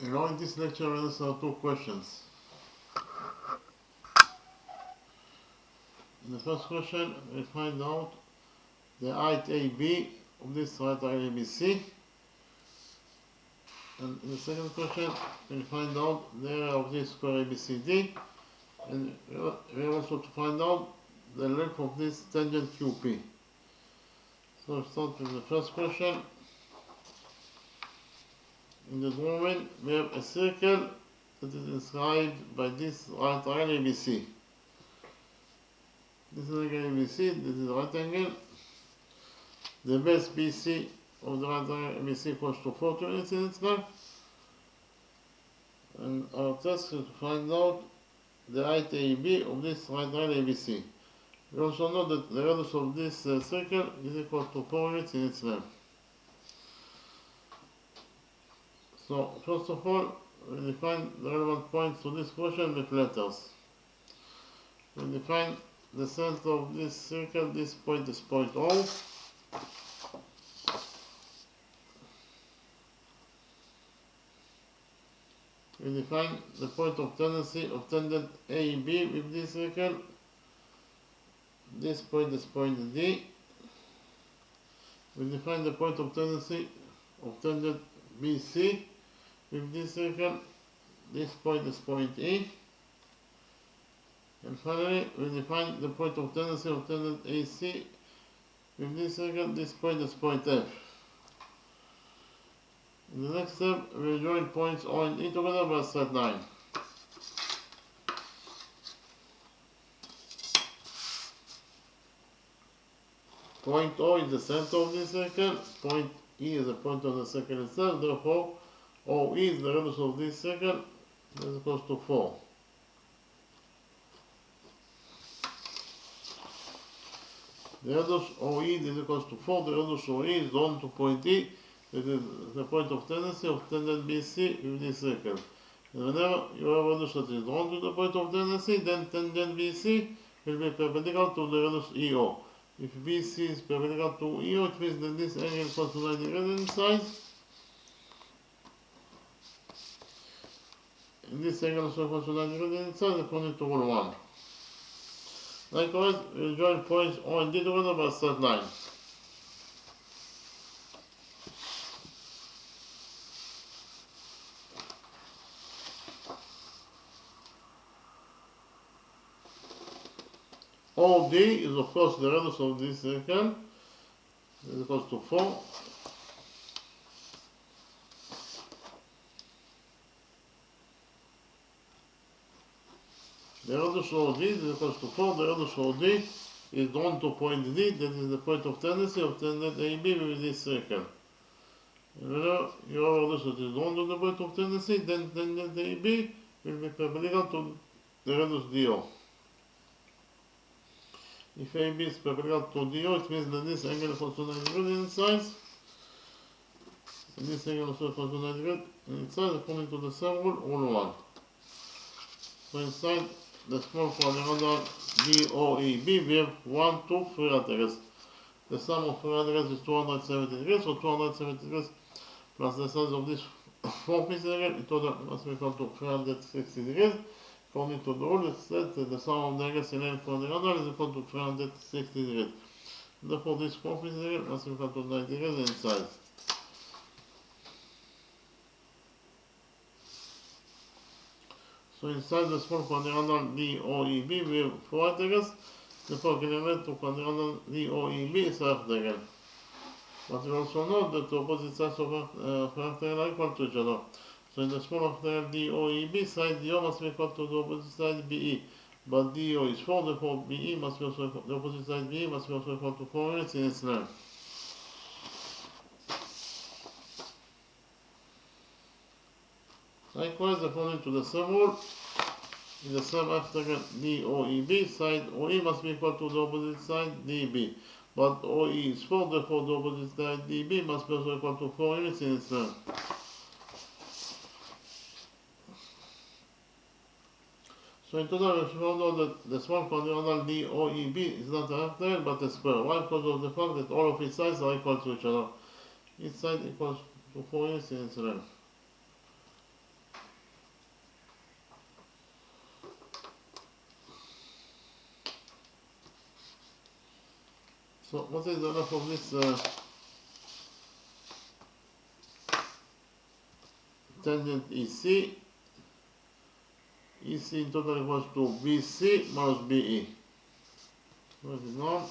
Now in this lecture we'll answer two questions. In the first question we find out the height AB of this right triangle ABC, and in the second question we find out the area of this square ABCD, and we also to find out the length of this tangent QP. So we start with the first question. In the drawing we have a circle that is inscribed by this right triangle ABC. This is angle ABC, this is the right angle. The base BC of the right angle ABC equals to 40 units in its length. And our task is to find out the height AB of this right angle ABC. We also know that the radius of this circle is equal to 4 units in its length. So first of all, we define the relevant points to this question with letters. We define the center of this circle. This point is point O. We define the point of tendency of tangent AB with this circle. This point is point D. We define the point of tendency of tangent BC with this circle. This point is point E. And finally, we define the point of tendency of tangent AC with this circle. This point is point F. In the next step, we will join points O and E together by a straight line. Point O is the center of this circle. Point E is the point of the circle itself. Therefore, OE is the radius of this circle. That is equals to 4. The radius OE is equals to 4. The radius OE is drawn to point E. That is the point of tendency of tangent BC with this circle. And whenever you have a radius that is drawn to the point of tendency, then tangent BC will be perpendicular to the radius EO. If BC is perpendicular to EO, it means that this angle equals to 90 degrees in size. And this angle also equals to 90 degrees in size according to rule 1. Likewise, we will join points O and D together by a straight line. OD is of course the radius of this circle. That is equals to 4. The radius OD is equals to 4. The radius OD is drawn to point D, that is the point of tendency of tangent AB with this circle. And whenever you have a radius that is drawn to the point of tendency, then tangent AB will be perpendicular to the radius DO. If AB is perpendicular to DO, it means that this angle equals to 90 degrees in size. And this angle also equals to 90 degrees in size according to the same rule, rule 1. So inside the small quadrilateral DOEB, we have 1, 2, 3 rectangles. The sum of 3 rectangles is 270 degrees, so 270 degrees plus the size of this 4-piece angle, in total must be equal to 360 degrees. According to the rule, it says that the sum of the angles in any quadrilateral is equal to 360 degrees. Therefore, this 4-piece angle must be equal to 90 degrees in size. So inside the small quadrilateral DOEB, we have 4 rectangles. Therefore, equivalent to quadrilateral DOEB is a rectangle. But we also know that the opposite sides of a rectangle are equal to each other. So in the small rectangle DOEB, side DO must be equal to the opposite side BE. But DO is 4, therefore BE must be also equal, the opposite side BE must be also equal to 4 units in its length. Likewise, according to the same rule, in the same rectangle DOEB, side OE must be equal to the opposite side DB. But OE is 4, therefore the opposite side DB must be also equal to 4 units in its length. So in total, we found out that the small quadrilateral DOEB is not a rectangle but a square. Why? Because of the fact that all of its sides are equal to each other. Each side equals to 4 units in its length. So what is the length of this tangent EC? EC in total equals to BC minus BE. What is it now?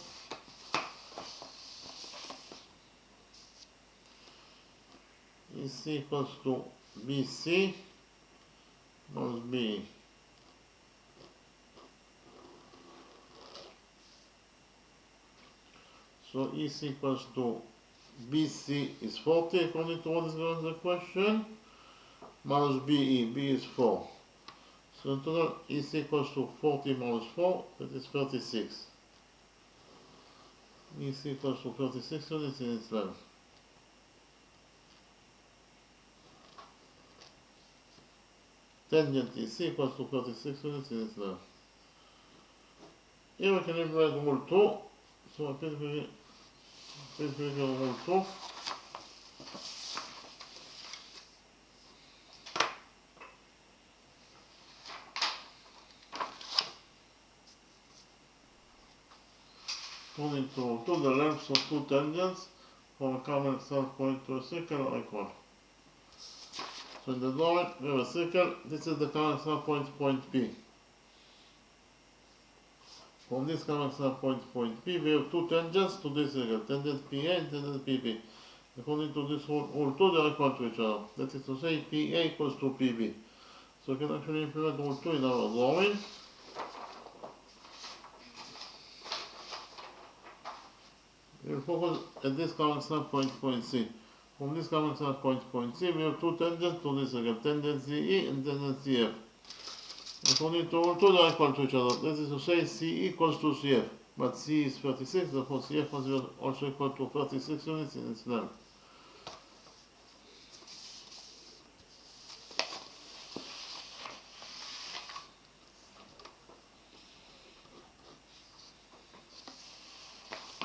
EC equals to BC minus BE. So EC equals to BC is 40 according to what is given in the question, minus BE, B is 4. So in total EC equals to 40 minus 4, that is 36. EC equals to 36 units in its length. Tangent EC equals to 36 units in its length. Here we can implement rule 2. So I can figure rule 2. According to rule 2, the lengths of two tangents from a common start point to a circle are equal. So in the drawing, we have a circle. This is the common start point, point P. From this common start point, point P, we have two tangents to this circle, tangent PA and tangent PP. According to this rule 2, they are equal to each other. That is to say, PA equals to PB. So we can actually implement rule 2 in our drawing. We will focus at this common start point, point C. From this common start point, point C, we have two tangents to this circle, tangent CE and tangent CF. According to rule 2, they are equal to each other. That is to say, CE equals to CF. But C is 36, therefore CF was also equal to 36 units in its length.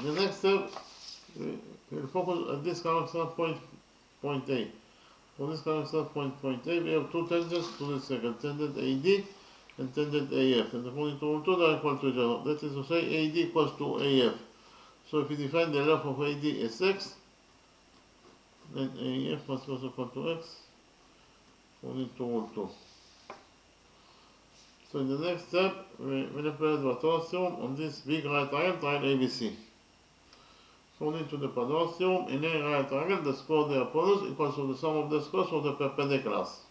The next step, we will focus at this common start point, point A. For this common start point, point A, we have two tangents to this circle, tangent AD and tangent AF. And according to rule 2, they are equal to each other. That is to say, AD equals to AF. So if we define the length of AD as x, then AF must also equal to x, according to rule 2. So in the next step, we will apply the Pythagoras theorem on this big right triangle, triangle ABC. According to the Pythagoras theorem, in a right triangle, the square of the hypotenuse equals to the sum of the squares of the perpendiculars.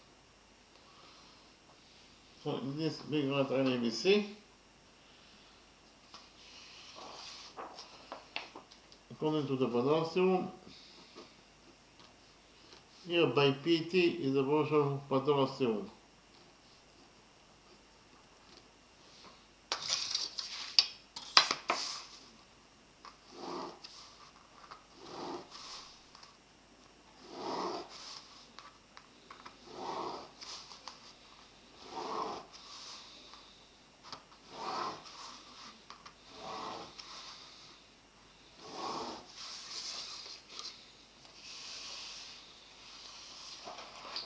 So in this big right triangle ABC, according to the Pythagoras theorem, here by PT is the version of Pythagoras theorem.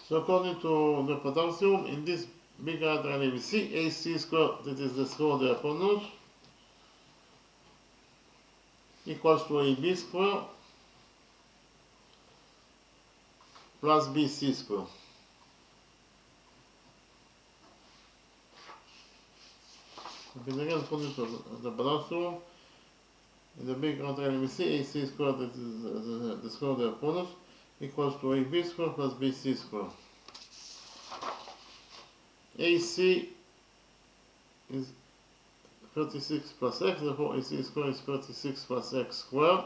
So according to the Pythagoras theorem, in this big right triangle ABC, AC squared, that is the square of the hypotenuse, equals to AB squared plus BC squared. Because again, according to the Pythagoras theorem, in the big right triangle ABC, AC squared, that is the square of the hypotenuse, equals to AB squared plus BC squared. AC is 36 plus x, therefore AC squared is 36 plus x squared.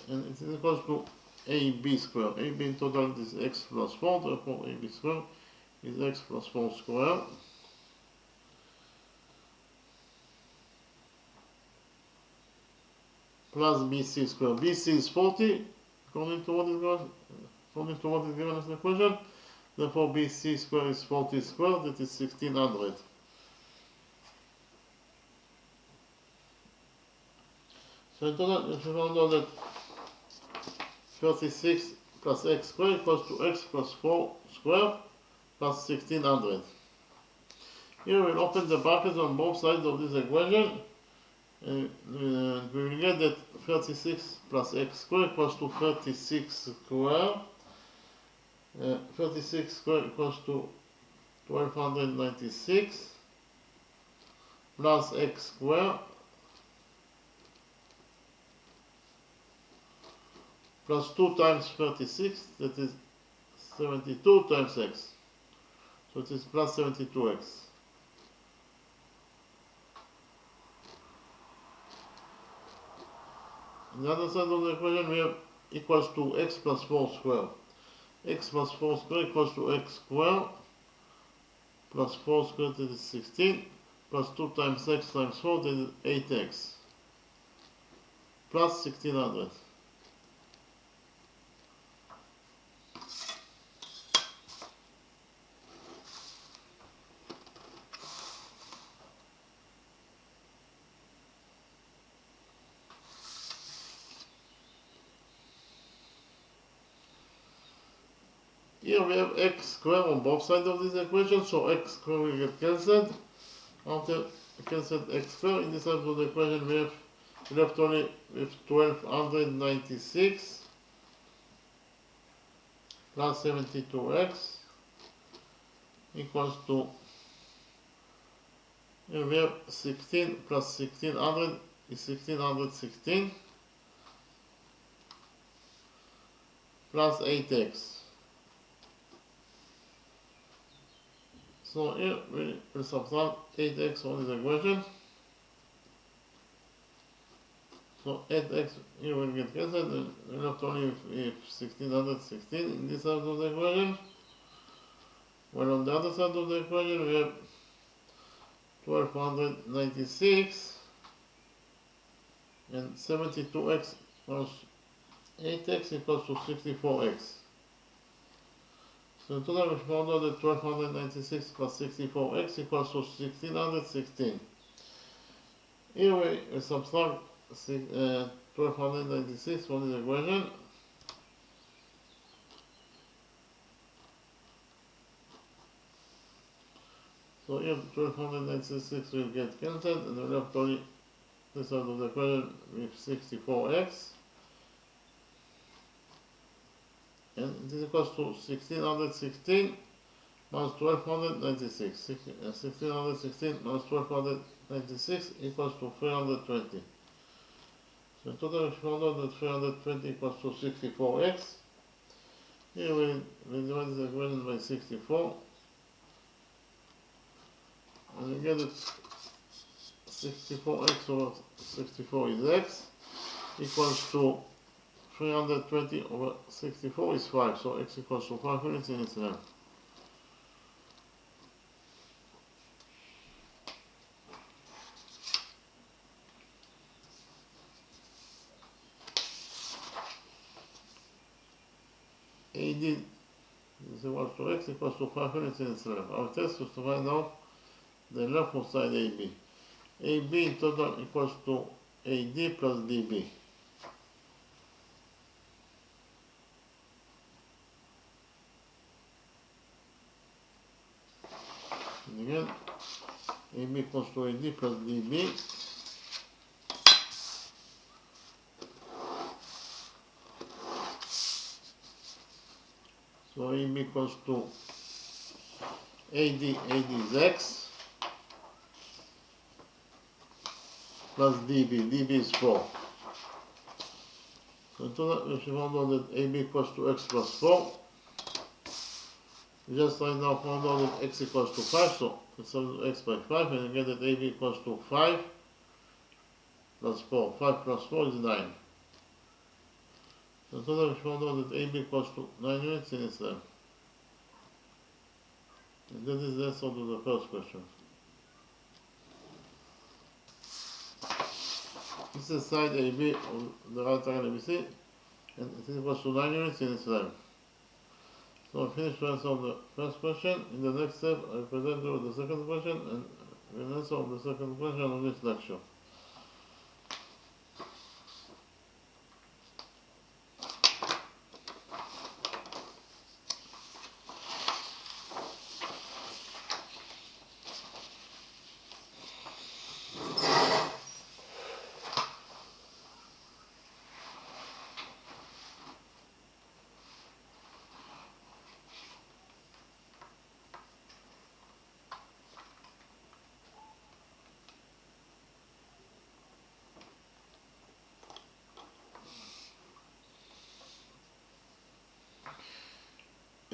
And it is equals to AB squared. AB in total is x plus 4, therefore AB squared is x plus 4 squared. Plus BC squared. BC is 40, according to what is given as the equation. Therefore BC squared is 40 squared, that is 1600. So in total, if you found out that 36 plus x squared equals to x plus 4 squared plus 1600. Here we'll open the brackets on both sides of this equation, and we will get that 36 plus x squared equals to 36 squared. 36 squared equals to 1296 plus x squared plus 2 times 36, that is 72 times x. So it is plus 72x. On the other side of the equation we have equals to x plus 4 squared. X plus 4 squared equals to x squared plus 4 squared, that is 16, plus 2 times x times 4, that is 8x, plus 1600. Here we have x squared on both sides of this equation, so x squared will get cancelled. After cancelled x squared, in this side of the equation we have left only with 1296 plus 72x equals to, here we have 16 plus 1600 is 1616 plus 8x. So here we will subtract 8x from this equation. So 8x here will get cancelled, and we left only with 1616 in this side of the equation. While on the other side of the equation we have 1296 and 72x plus 8x equals to 64x. So in total we found out that 1296 plus 64x equals to 1616. Here we subtract 1296 from this equation. So here 1296 will get cancelled, and we left only this side of the equation with 64x. And this equals to 1616 minus 1296. 1616 minus 1296 equals to 320. So in total we found out that 320 equals to 64x. Here we divide this equation by 64. And we get that 64x over 64 is x equals to 320 over 64 is 5, so x equals to 5 units in its length. AD is equals to x equals to 5 units in its length. Our test was to find out the leftmost side AB. AB in total equals to AD plus DB. And again, AB equals to AD plus DB. So AB equals to AD is x plus DB is 4. So in total we found out that AB equals to x plus 4. We just right now found out that x equals to 5, so we substitute x by 5 and we get that AB equals to 5 plus 4. 5 plus 4 is 9. So in total we found out that AB equals to 9 units in its length. And that is the answer to the first question. This is side AB of the right triangle ABC, and it is equals to 9 units in its length. So I finished the answer of the first question. In the next step, I present you with the second question and an answer of the second question of this lecture.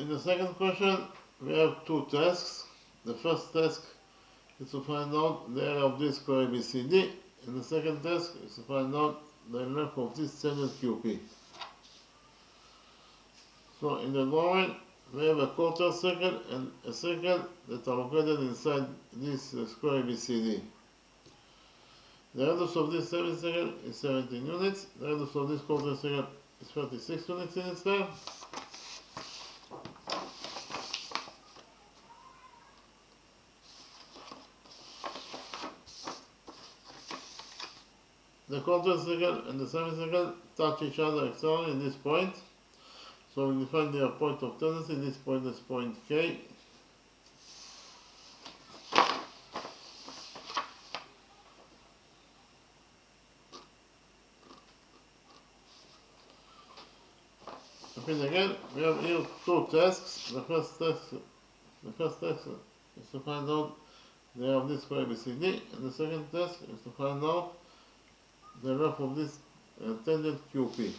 in the second question, we have two tasks. The first task is to find out the area of this square ABCD, and the second task is to find out the length of this tangent QP. So in the drawing, we have a quarter circle and a circle that are located inside this square ABCD. The radius of this semicircle is 17 units, the radius of this quarter circle is 36 units in its length. The quarter circle and the semicircle touch each other externally in this point. So we define their point of tendency. This point is point K. Repeat again, we have here two tasks. The first task is to find out the area of this square ABCD, and the second task is to find out the length of this tangent QP.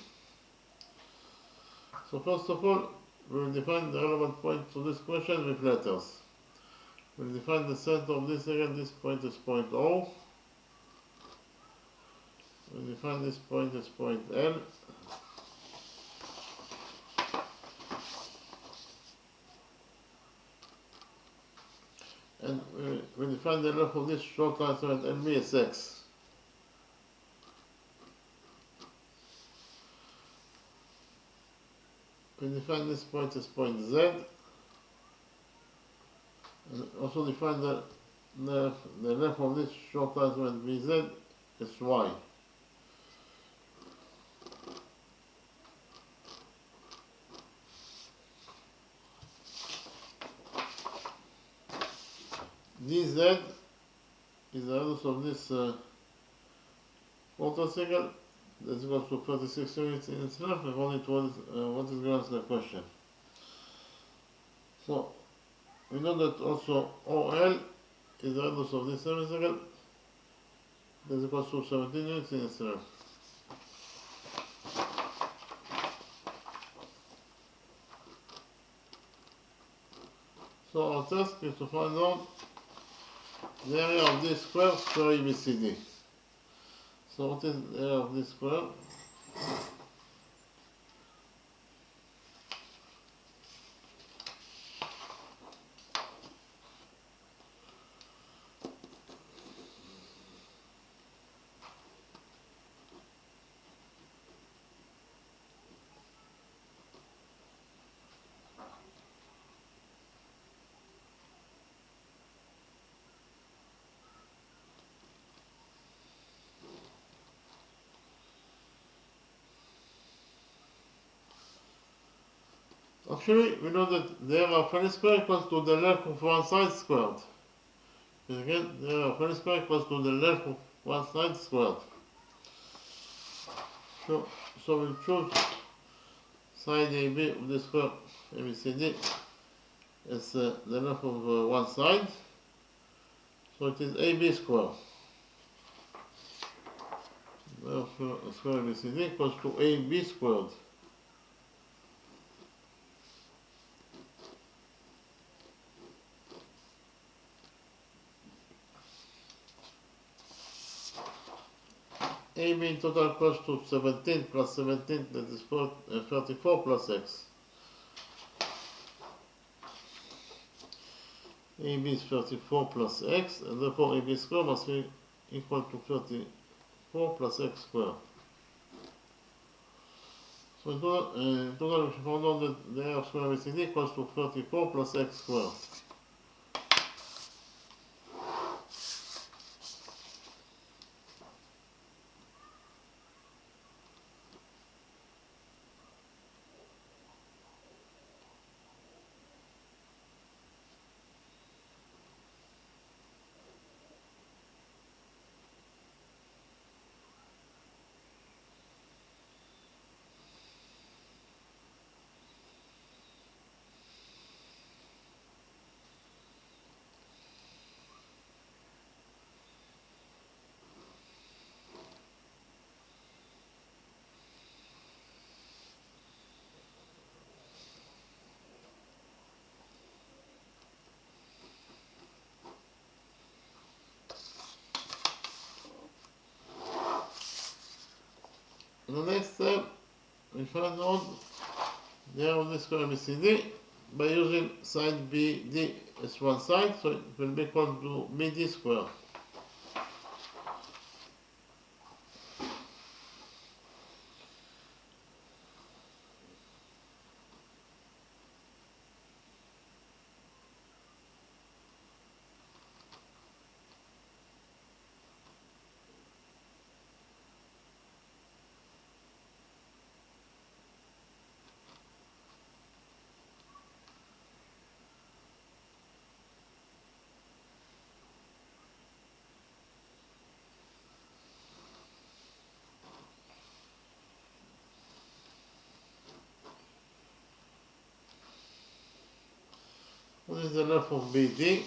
So first of all, we will define the relevant point to this question with letters. We will define the center of this area. This point is point O. We will define this point as point L. And we define the length of this short line segment LB as X. We define this point as point Z, and also define the length of this short line segment BZ as Y. DZ is the radius of this quarter circle. That's equal to 36 units in its length, according to what is given as the question. So we know that also OL is the radius of this semicircle. That's equal to 17 units in its length. So our task is to find out the area of this square ABCD. So what is the area of this square? Actually, we know that the area of any square equals to the length of one side squared. And again, the area of any square equals to the length of one side squared. So we'll choose side AB of the square ABCD as the length of one side. So it is AB square. Therefore, square ABCD equals to AB squared. AB in total equals to 17 plus 17, that is 34 plus x. AB is 34 plus x, and therefore AB square must be equal to 34 plus x squared. So in total we should find out that the area of square ABCD equals to 34 plus x squared. we find out the area of this square BCD by using side BD as one side, so it will be equal to BD square. What is the length of BD?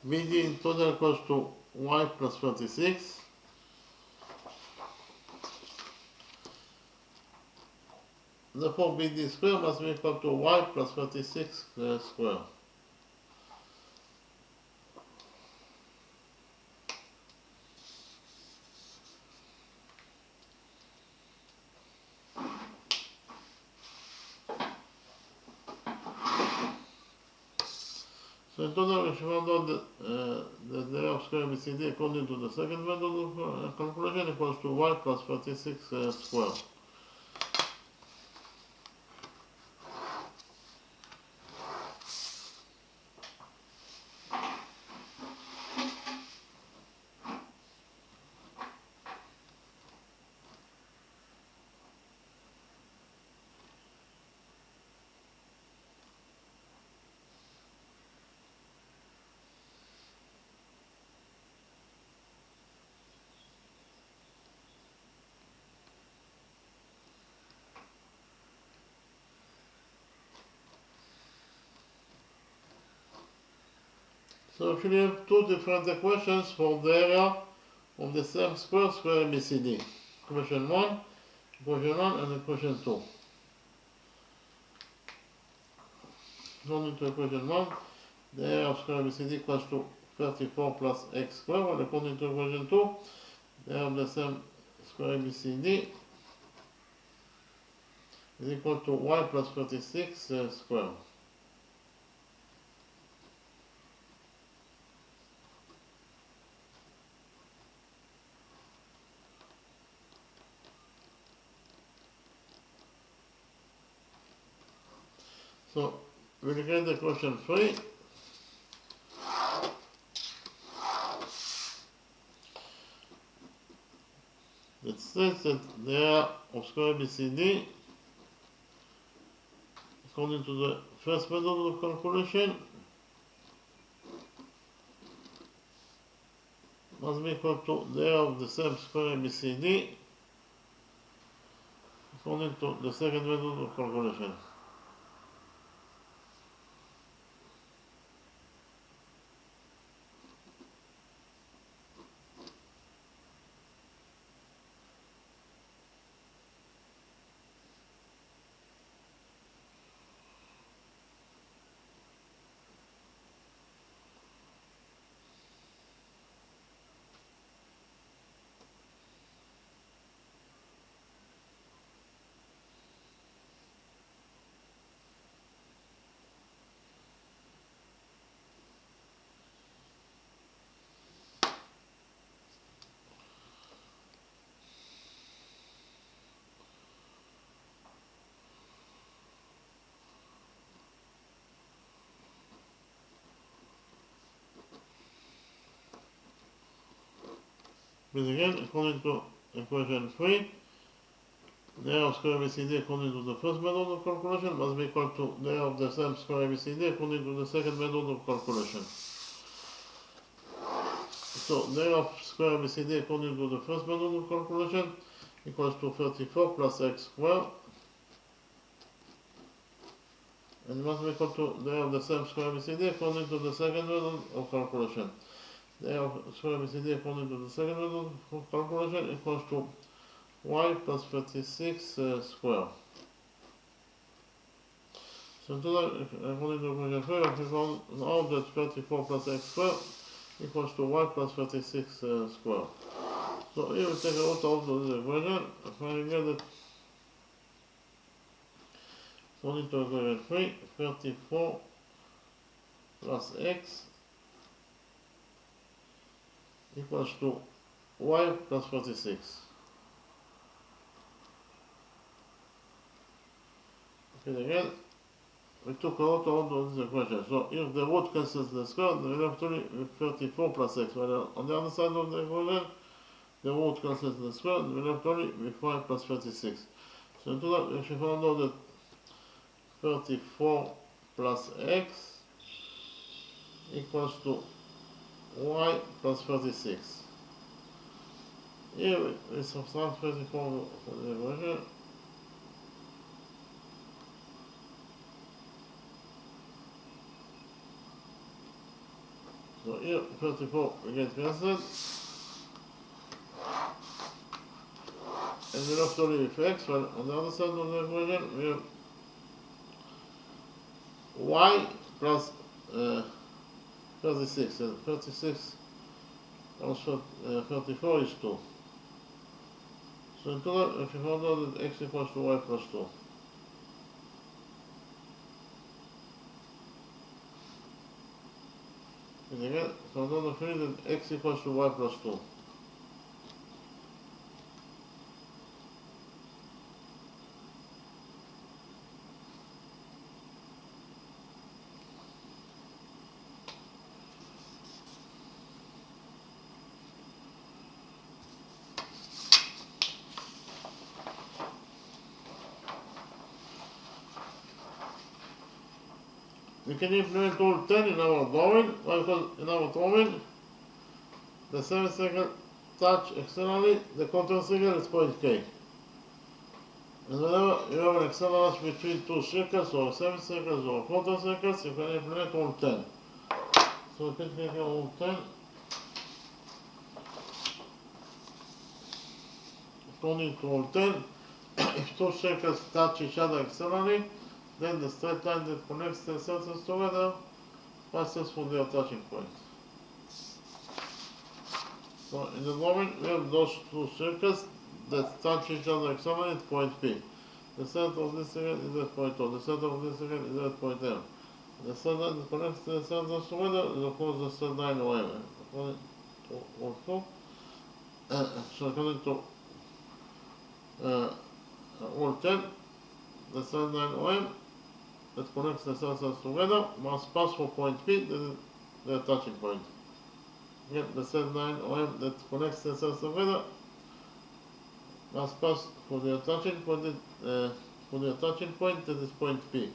BD in total equals to y plus 36. Therefore, BD square must be equal to y plus 36 square. So in total, we found out that the area of square BCD according to the second method of calculation equals to y plus 36 square. So if you have two different equations for the area of the same square ABCD. Equation 1, and equation 2. According to equation 1, the area of square ABCD equals to 34 plus x squared, and according to equation 2, the area of the same square ABCD is equal to y plus 36 squared. So we get the question 3. It says that the area of square ABCD, according to the first method of calculation, must be equal to the area of the same square ABCD, according to the second method of calculation. But again, according to equation 3, the area of square ABCD according to the first method of calculation must be equal to the area of the same square ABCD according to the second method of calculation. So the area of square ABCD according to the first method of calculation equals to 34 plus x squared, and it must be equal to the area of the same square ABCD according to the second method of calculation. The area of square ABCD according to the second method of calculation equals to y plus 36 square. So in total, according to equation 3, we found out that 34 plus x squared equals to y plus 36 square. So here we take a look at the equation, finding that According to equation 3, 34 plus x equals to y plus 46. Okay, again, we took out all these equations. So if the root cancels the square, then we have to 34 plus x. While on the other side of the equation, the root cancels the square, then we have to be 5 plus 36. So into that, we should find out that 34 plus x equals to y plus 36. Here we subtract 34 for the equation. So here 34 we get cancelled. And we have to leave x, while on the other side of the equation we have y plus 36, and 36 also 34 is 2. So in total, if you found out that x equals to y plus 2. And again, so now the figure that x equals to y plus 2. We can implement rule 10 in our drawing, because in our drawing, the semicircle touch externally, the contour circle is point K. And whenever you have an acceleration between two circles or semicircles or contour circles, you can implement rule 10. So we can take rule 10. According to rule 10, if two circles touch each other externally, then the straight line that connects the circles together passes through their touching point. So in the drawing we have those two circles that touch each other externally at point P. The center of this circle is at point O. The center of this circle is at point M. The straight line that connects the circles together is of course the straight line OM. According to also, so according to rule 10, the straight line OM that connects the circles together must pass through point P, that is their touching point. Again, the straight line OM that connects the circles together must pass through their touching point, that is point P.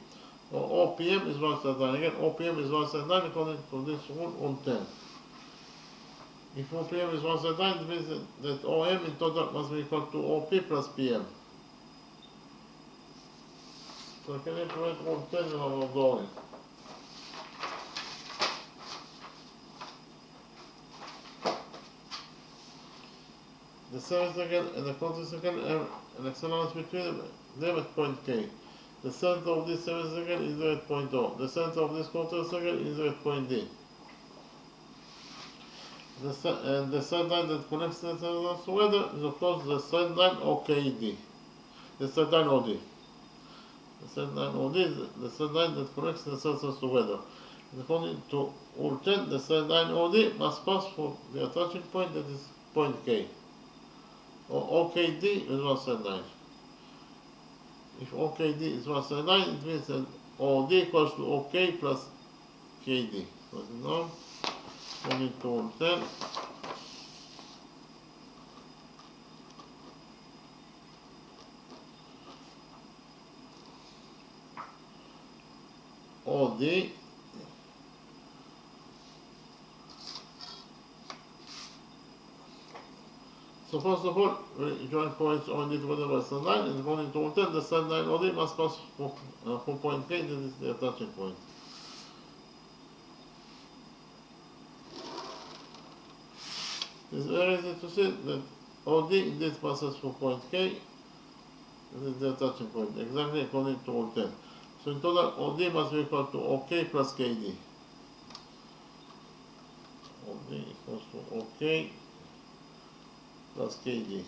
Or OPM is one straight line. Again, OPM is one straight line according to this rule 10. If OPM is one straight line, it means that OM in total must be equal to OP plus PM. So I can implement rule 10 in our drawing. The semicircle and the contour circle have an acceleration between them at point K. The center of this semicircle is there at point O. The center of this contour circle is there at point D. And the straight line that connects the circles together is of course the straight line OKD. The straight line OD. The straight line OD is the straight line that connects the circles together. And according to rule 10, the straight line OD must pass through the touching point, that is point K. Or OKD is one straight line. If OKD is one straight line, it means that OD equals to OK plus KD. So now, according to rule 10, OD so first of all, we join points OD together by straight line, and according to rule 10, the straight line OD must pass from point K, that is their touching point. It's very easy to see that OD indeed passes from point K, that is their touching point, exactly according to rule 10. So in total, OD must be equal to OK plus KD. OD equals to OK plus KD.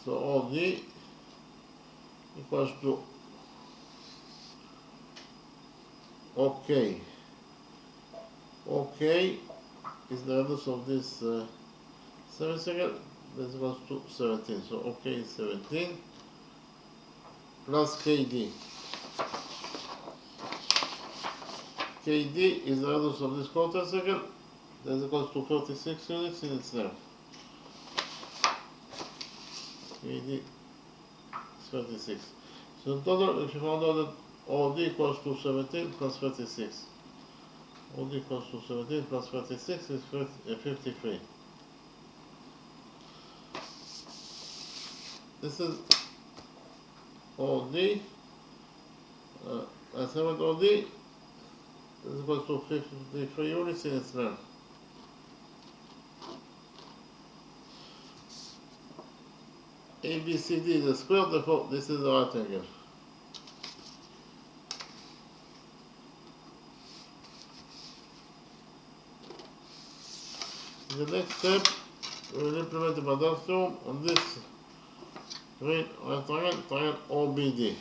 So OD equals to OK. OK is the radius of this semicircle. That equals to 17. So OK is 17 plus KD. KD is the radius of this quarter circle. That equals to 36 units in its length. KD is 36. So in total, if you found out that OD equals to 17 plus 36. OD equals to 17 plus 36 is 53. This is OD. Assignment OD is equals to 53 units in its length. ABCD is a square, therefore this is a right angle. In the next step, we will implement the Badal's theorem on this right triangle OBD.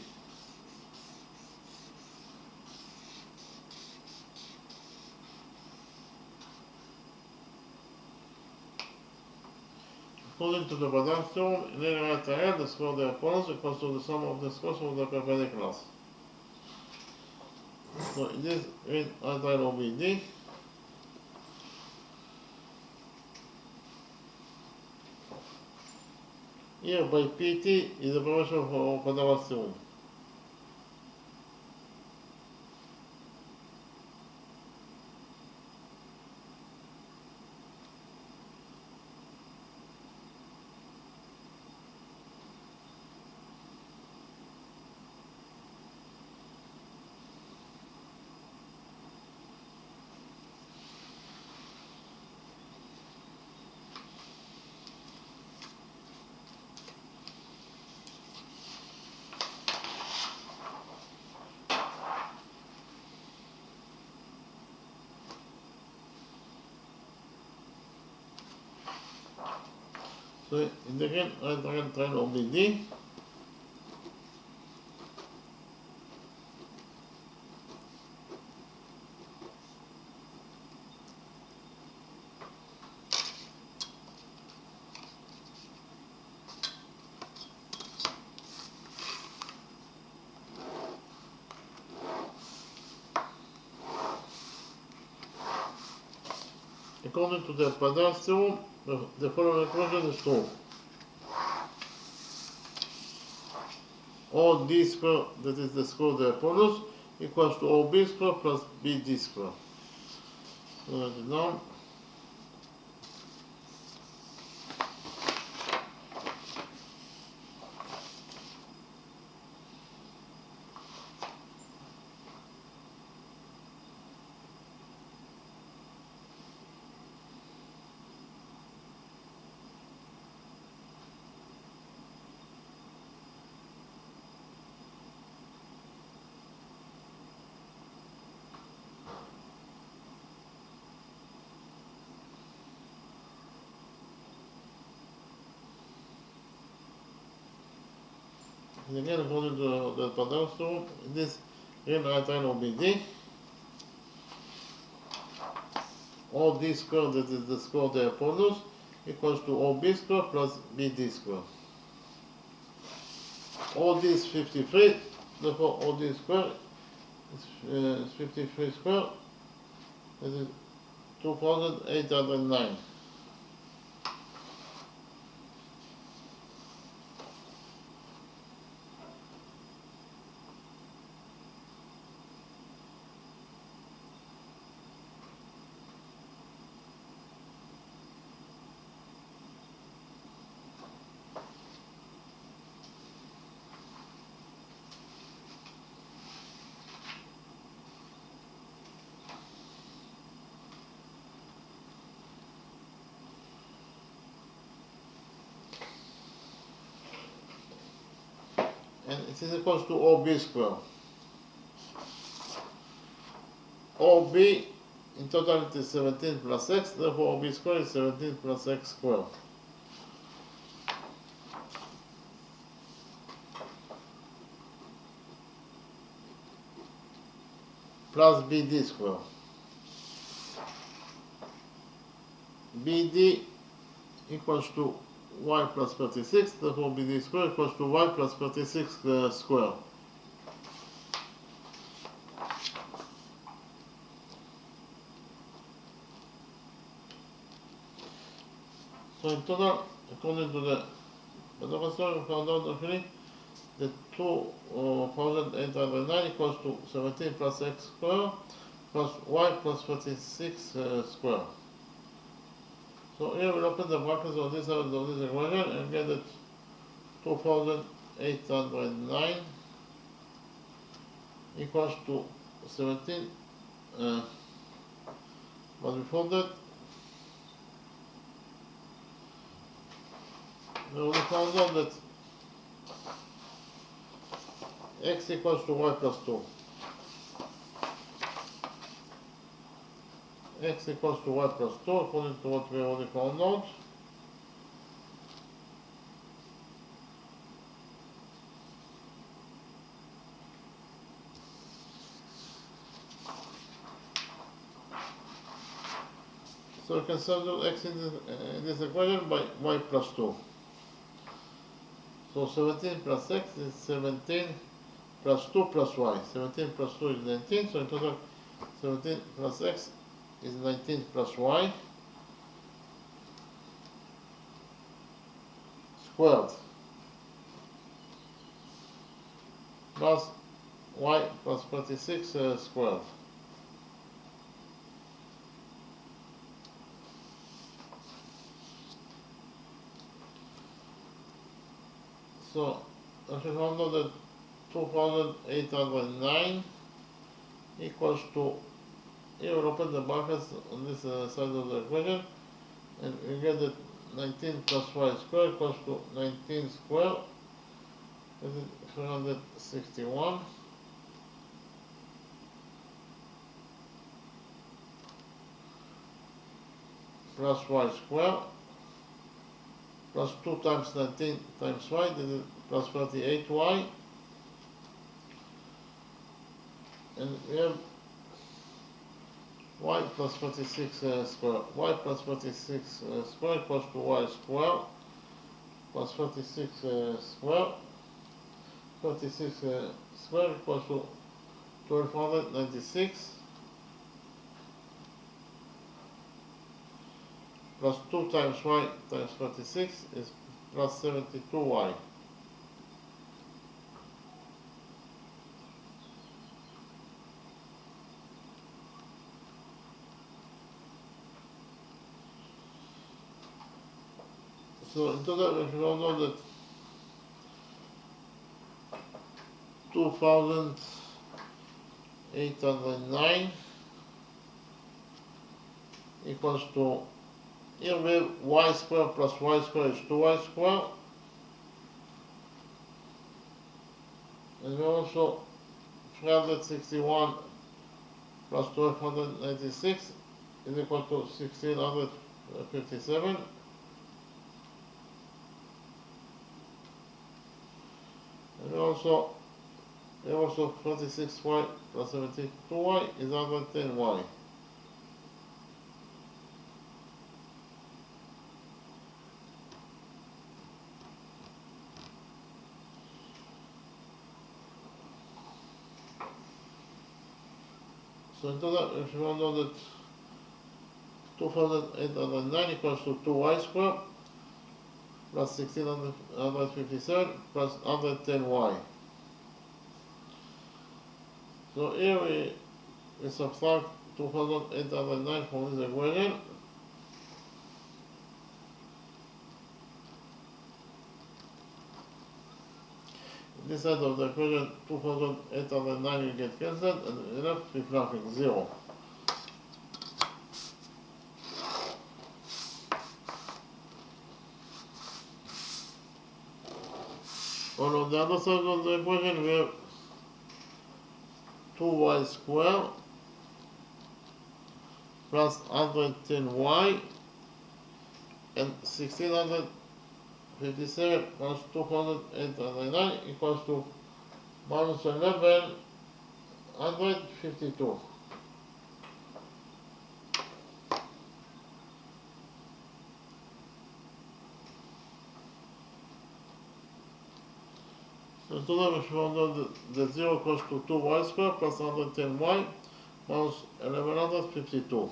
According to the Badal's theorem, in any right triangle, the square of the opponents equals to the sum of the squares of the perpendiculars. So in this right triangle OBD, here by PT is the proportion for Badal's theorem. So in the right triangle OBD, according to the Badal's theorem, the following equation is true. OD square, that is the square of the hypotenuse, equals to OB square plus BD square. So write it down. And again, according to the Badal's theorem, in this right triangle OBD, OD square, that is the square of the hypotenuse, equals to OB square plus BD square. OD is 53, therefore OD square is 53 square, that is 2809. And it is equals to OB square. OB in total it is 17 plus x, therefore OB square is 17 plus x squared. plus BD square. BD equals to y plus 36, therefore BD square equals to y plus 36 square. So in total, according to the question, we found out actually that 2,809 equals to 17 plus x square plus y plus 36 square. So here we'll open the brackets of this side of this equation and get that 2,809 equals to 17, but before that, we already found out that x equals to y plus 2. X equals to y plus 2 according to what we already found out. So we can substitute x in this equation by y plus 2. So 17 plus x is 17 plus 2 plus y. 17 plus 2 is 19, so in total 17 plus x is 19 plus y squared plus y plus 36 squared. So I should found out that 2,809 equals to, here we'll open the brackets on this side of the equation, and we get that 19 plus y squared equals to 19 squared, this is 361, plus y squared, plus 2 times 19 times y, this is plus 38y, and we have y plus 46 square. Y plus 46 square equals to y square plus 46 square. 46 square equals to 1296 plus 2 times y times 46 is plus 72y. So in total, we should all know that 2,809 equals to, here we have y square plus y square is 2y square, and we also 361 plus 1296 is equal to 1657. And also 46y plus 72y is 110y. So in total, if you want to know that 2,809 equals to 2y squared plus 1657 plus 110y. So here we subtract 2,809 from this equation. This side of the equation 2,809 will get cancelled and left with nothing, 0. On the other side of the equation we have 2y squared plus 110y and 1657 plus 2,809 equals to minus 11 552. So today we found out that 0 equals to 2y squared plus 110y minus 1152.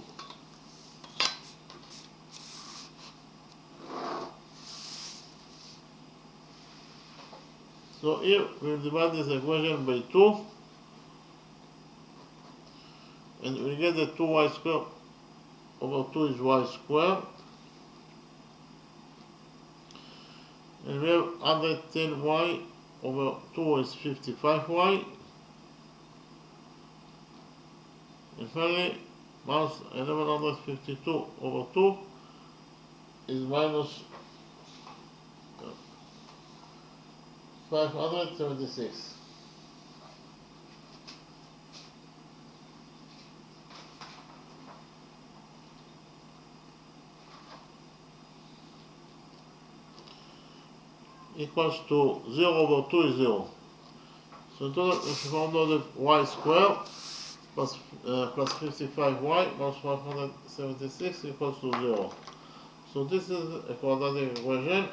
So here we'll divide this equation by 2 and we get that 2y squared over 2 is y squared, and we have 110y over 2 is 55y, and finally minus 1152 over 2 is minus 576. Equals to 0 over 2 is 0. So in total, if you found out that y squared plus 55y minus 576 equals to 0. So this is a quadratic equation,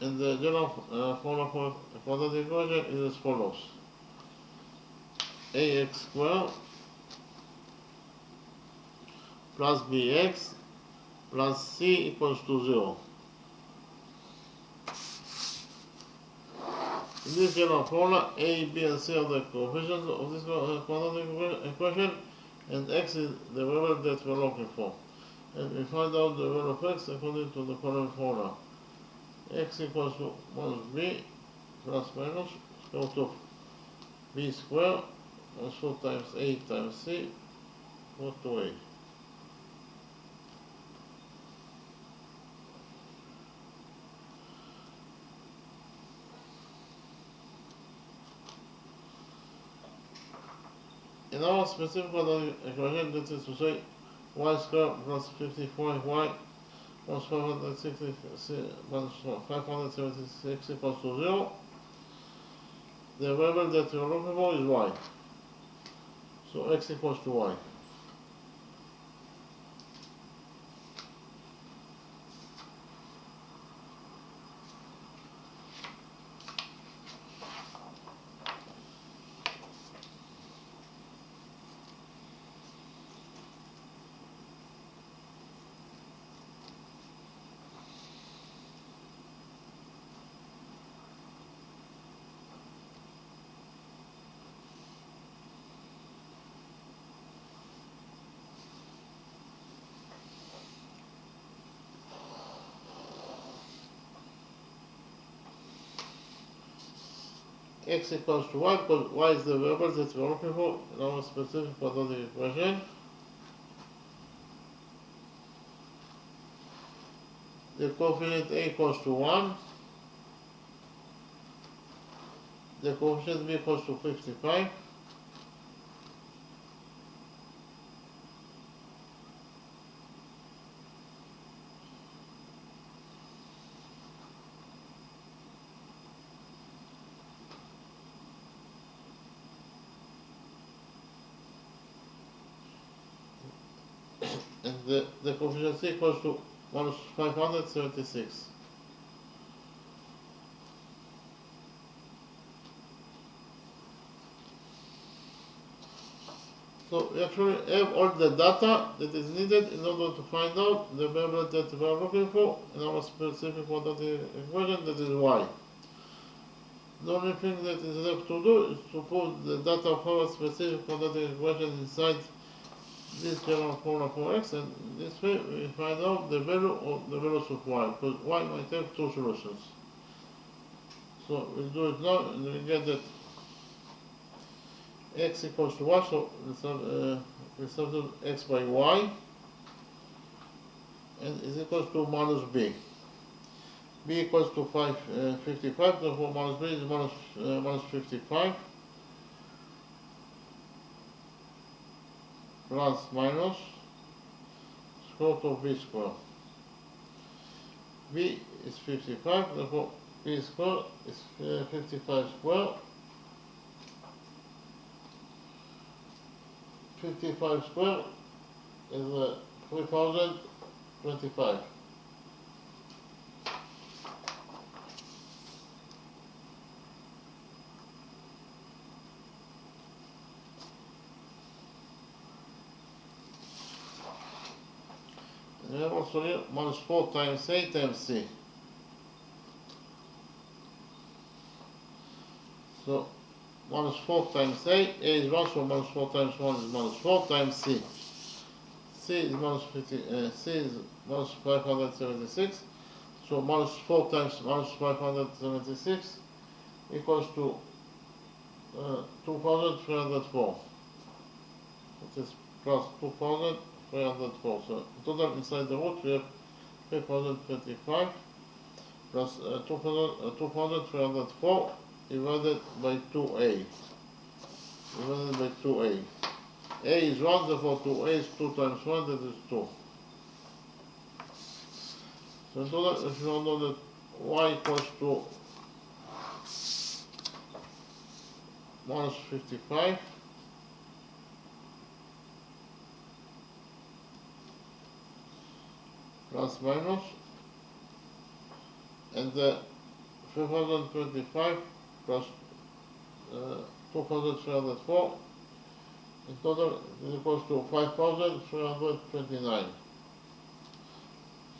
and the general formula for a quadratic equation is as follows: ax squared plus bx plus c equals to 0. In this general formula, a, b, and c are the coefficients of this quadratic equation, and x is the variable that we're looking for. And we find out the value of x according to the following formula: x equals to minus b plus minus square root of b squared minus 4 times a times c equal to a. In our specific quadratic equation, that is to say y squared plus 54y minus 576 equals to 0, the variable that we are looking for is y. So x equals to y. X equals to y because y is the variable that we are looking for in our specific quadratic equation. The coefficient a equals to 1, the coefficient b equals to 55, and the coefficient c equals to minus 576. So we actually have all the data that is needed in order to find out the variable that we are looking for in our specific quadratic equation, that is y. The only thing that is left to do is to put the data of our specific quadratic equation inside this general formula for x, and this way we find out the value of the values of y, because y might have two solutions. So we'll do it now, and we get that x equals to y, so we substitute x by y, and is equals to minus b. B equals to 55, therefore minus b is minus 55, plus minus square root of b squared. B is 55, therefore b squared is 55 squared 55 square is 3025. And we have also here minus 4 times A times C. So minus 4 times A is 1, so minus 4 times 1 is minus 4 times C. C is minus 576, so minus 4 times minus 576 equals to 2304, which is plus 2304. So total inside the root we have 3025 plus 2304 divided by 2a. Divided by 2a. A is 1, therefore 2a is 2 times 1, that is 2. So in total, if you know that y equals to minus 55 plus minus, and 525 plus 2304, in total is equals to 5329.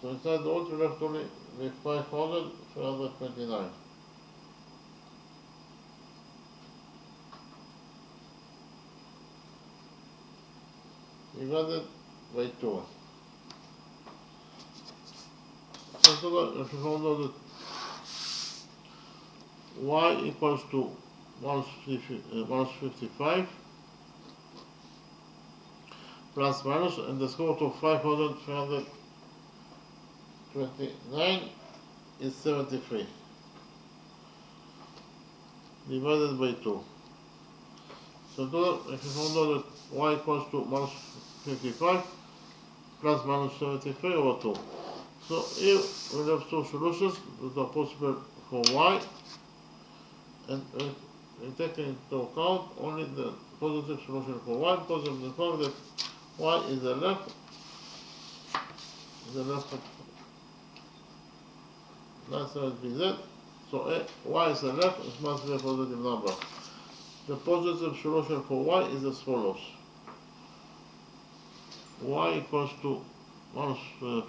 So inside the root we left only with 5329. Divided by 2. So in total, if you found out that y equals to minus 55 plus minus, and the square root of 5329 is 73 divided by 2. So total, if you found out that y equals to minus 55 plus minus 73 over 2. So here we have two solutions that are possible for y, and we take into account only the positive solution for y because of the fact that y is the left of 97pz, so y is the left, it must be a positive number. The positive solution for y is as follows: y equals to minus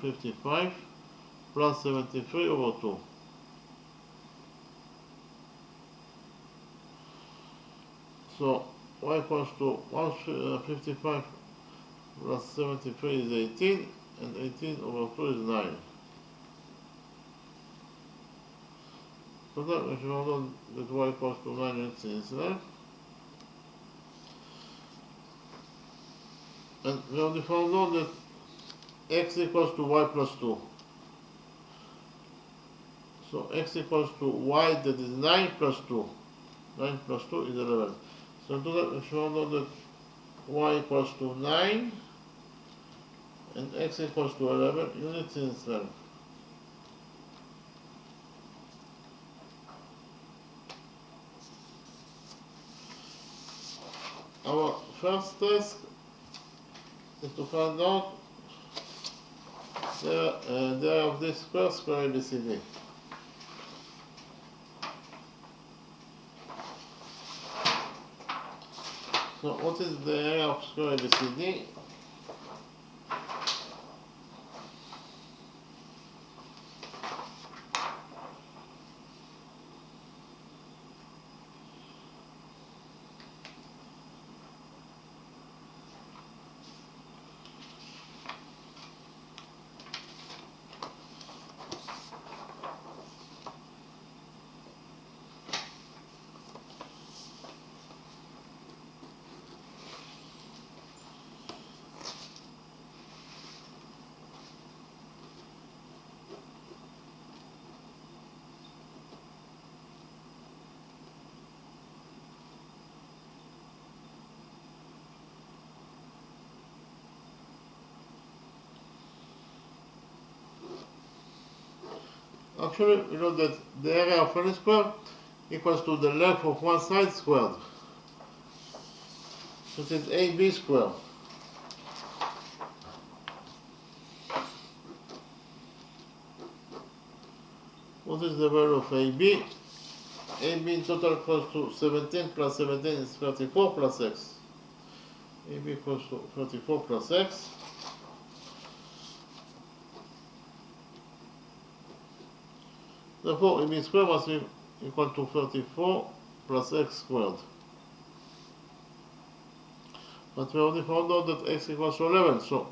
55 plus 73 over 2. So y equals to minus 55 plus 73 is 18, and 18 over 2 is 9. So that if you know that y equals to 9 units inside, and we only found out that x equals to y plus 2. So x equals to y, that is 9 plus 2. 9 plus 2 is 11. So to that, if you found out that y equals to 9 and x equals to 11 units in cell. Our first task is to find out the area of this square ABCD. So what is the area of square ABCD? Actually, you know that the area of any square equals to the length of one side squared. This is AB squared. What is the value of AB? AB in total equals to 17 plus 17 is 34 plus x. AB equals to 34 plus x. Therefore, AB squared must be equal to 34 plus x squared. But we already found out that x equals to 11, so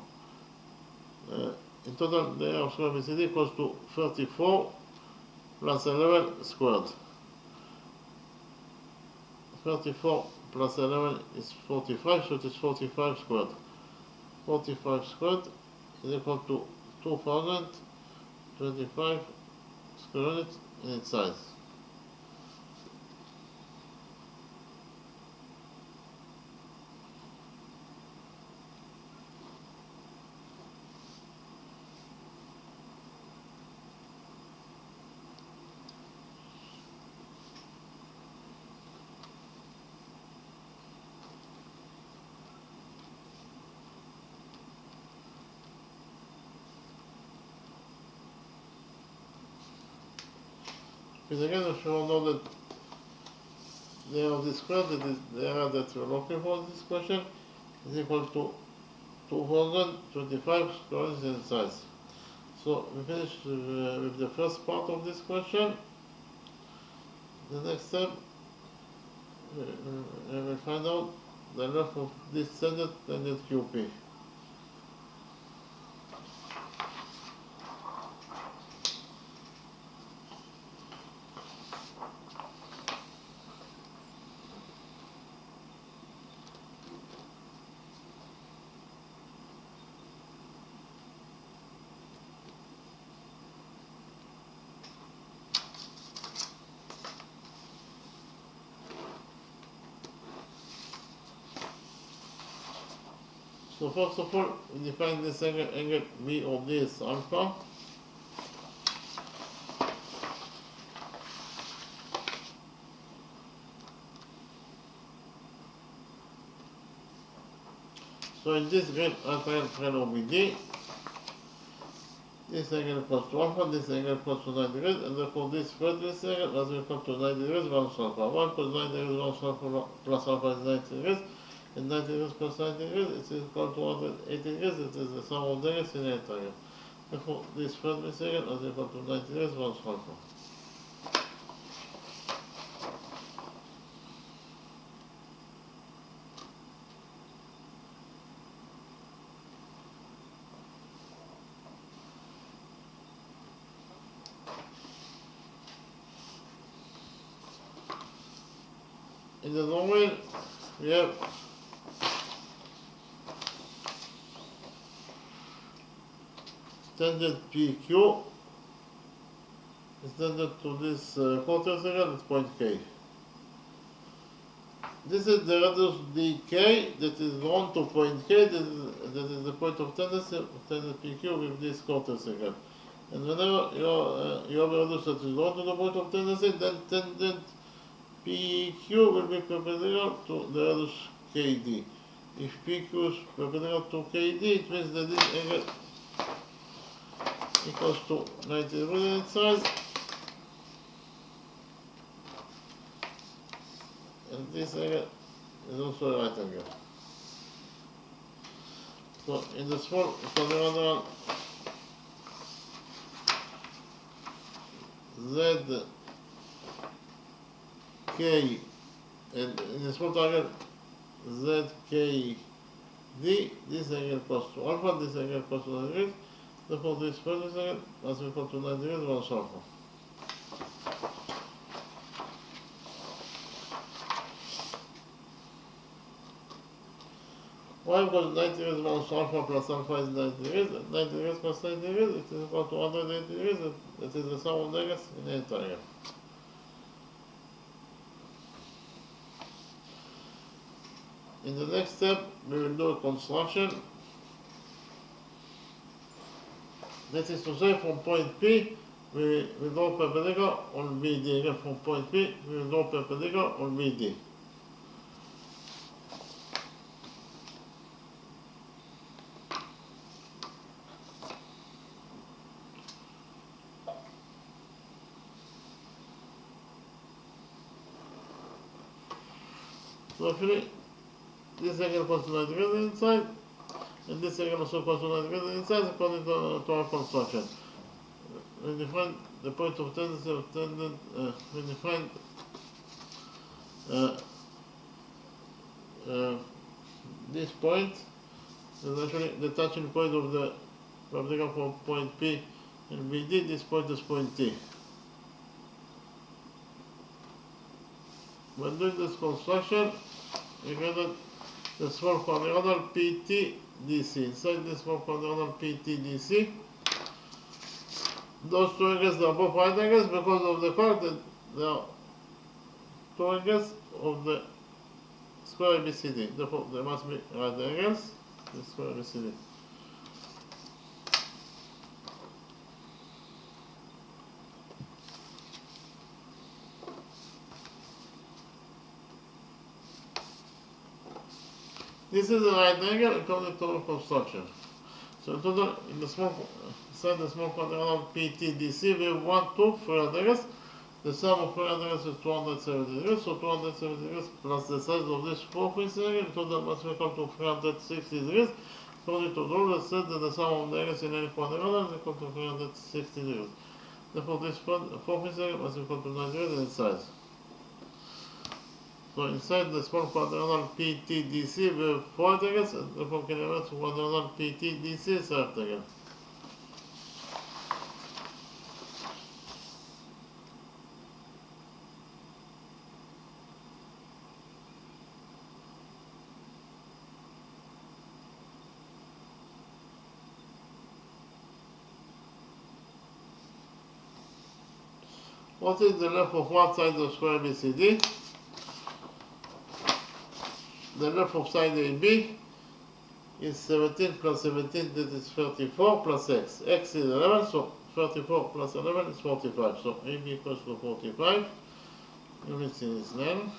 in total the area of square BCD equals to 34 plus 11 squared. 34 plus 11 is 45, so it is 45 squared. 45 squared is equal to 2025 square units in its size. Because again, if you all know that the area of this square, that is the area that we're looking for in this question, is equal to 2025 square units in size. So we finished with the first part of this question. The next step, we will find out the length of this standard tangent QP. So first of all, we define this angle B of D as alpha. So in this great alpha triangle BD, this angle equals to alpha, this angle equals to 90 degrees, and therefore this first angle must be equal to 90 degrees minus alpha. 1 plus 90 degrees minus alpha plus alpha is 90 degrees, and 90 degrees plus 90 degrees is equal to 180 degrees. It is the sum of degrees in a triangle. Therefore, this first angle is equal to 90 degrees minus alpha. In the domain, we have tangent PQ is tangent to this quarter circle at point K. This is the radius dk that is drawn to point K, that is the point of tangent PQ with this quarter circle. And whenever you have a radius that is drawn to the point of tangent, then tangent PQ will be perpendicular to the radius KD. If PQ is perpendicular to KD, it means that this angle equals to 90 degrees in its size, and this angle is also a right angle. So in the small quadrilateral ZK, and in the small triangle ZKD, this angle equals to alpha, this angle equals to 90 degrees. Therefore, this first angle must be equal to 90 degrees minus alpha. Why? Because 90 degrees minus alpha plus alpha is 90 degrees, and 90 degrees plus 90 degrees, it is equal to 180 degrees, that is the sum of degrees in a triangle. In the next step, we will do a construction. That is to say, from point P, we will draw perpendicular on BD. Again, from point P, we will draw perpendicular on BD. So actually, this angle equals to 90 degrees inside, and this angle also equals to 90 degrees inside according to our construction. When you find the point of tendency of when you find uh, uh, this point is actually the touching point of the perpendicular from point P and BD. This point is point T. When doing this construction, we get that the small quadrilateral PTDC. Inside this small quadrilateral PTDC, those two angles are both right angles because of the fact that they are two angles of the square ABCD. Therefore, there must be right angles to the square ABCD. This is the right angle according to construction. So in total, in the small quadrilateral PTDC, we have 3 right angles. The sum of 3 right angles is 270 degrees. So 270 degrees plus the size of this 4 coincident angle, in total must equal to 360 degrees. According to the rule, it says that the sum of the angles in any quadrilateral is equal to 360 degrees. Therefore, this 4 coincident angle must equal to 90 degrees in size. So inside the small quadrilateral PTDC, we have 4 angles, and therefore can write quadrilateral PTDC is right angle. What is the length of one side of square ABCD? The length of side AB is 17 plus 17, that is 34 plus x. X is 11, so 34 plus 11 is 45. So AB equals to 45. Units in its name.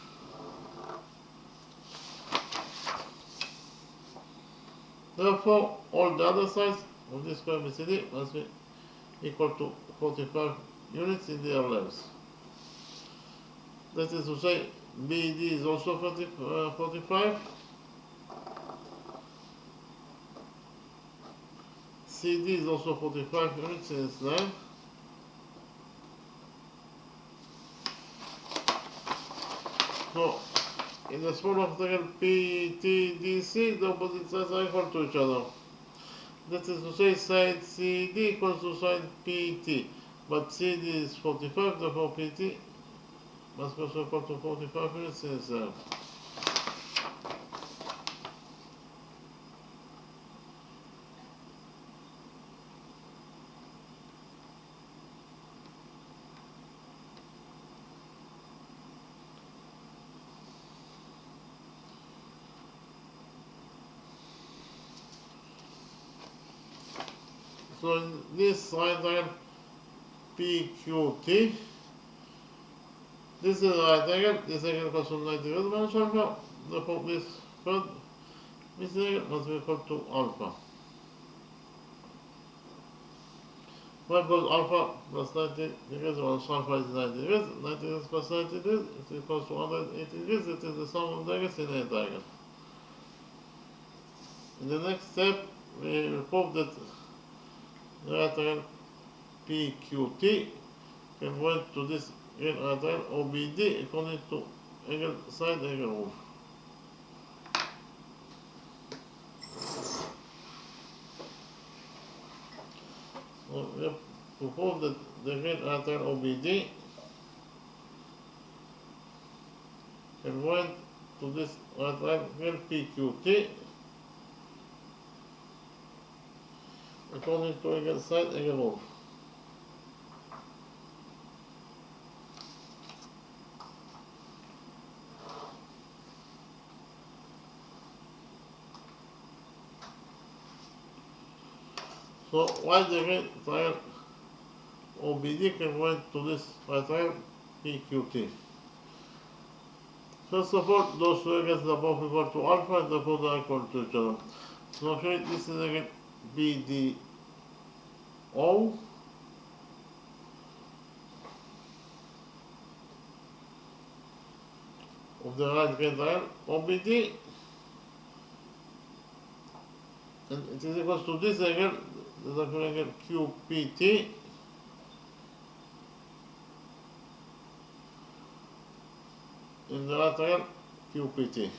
Therefore, all the other sides of this square ABCD must be equal to 45 units in their lengths. That is to say, BD is also 45. CD is also 45 units in its length. So, in the small rectangle PTDC, the opposite sides are equal to each other. That is to say, side CD equals to side PT. But CD is 45, therefore PT must also equal to 45 units in its length. So in this right angle PQT, this is the right angle, this angle equals to 90 degrees minus alpha, therefore this angle must be equal to alpha. Why? Because alpha plus 90 degrees minus alpha is 90 degrees, 90 degrees plus 90 degrees is equals to 180 degrees, it is the sum of the angles in a triangle. In the next step, we will prove that the right angle PQT can point to this right angle OBD according to angle side angle rule. So we have to prove that the right angle OBD can point to this right angle PQT according to angle side angle rule. So why the right triangle OBD can point to this right triangle PQT? First of all, those two angles are both equal to alpha, and therefore they are equal to each other. So actually, this is again BDO. of the right triangle OBD, and it is equal to this angle, the angle QPT, in the right triangle QPT.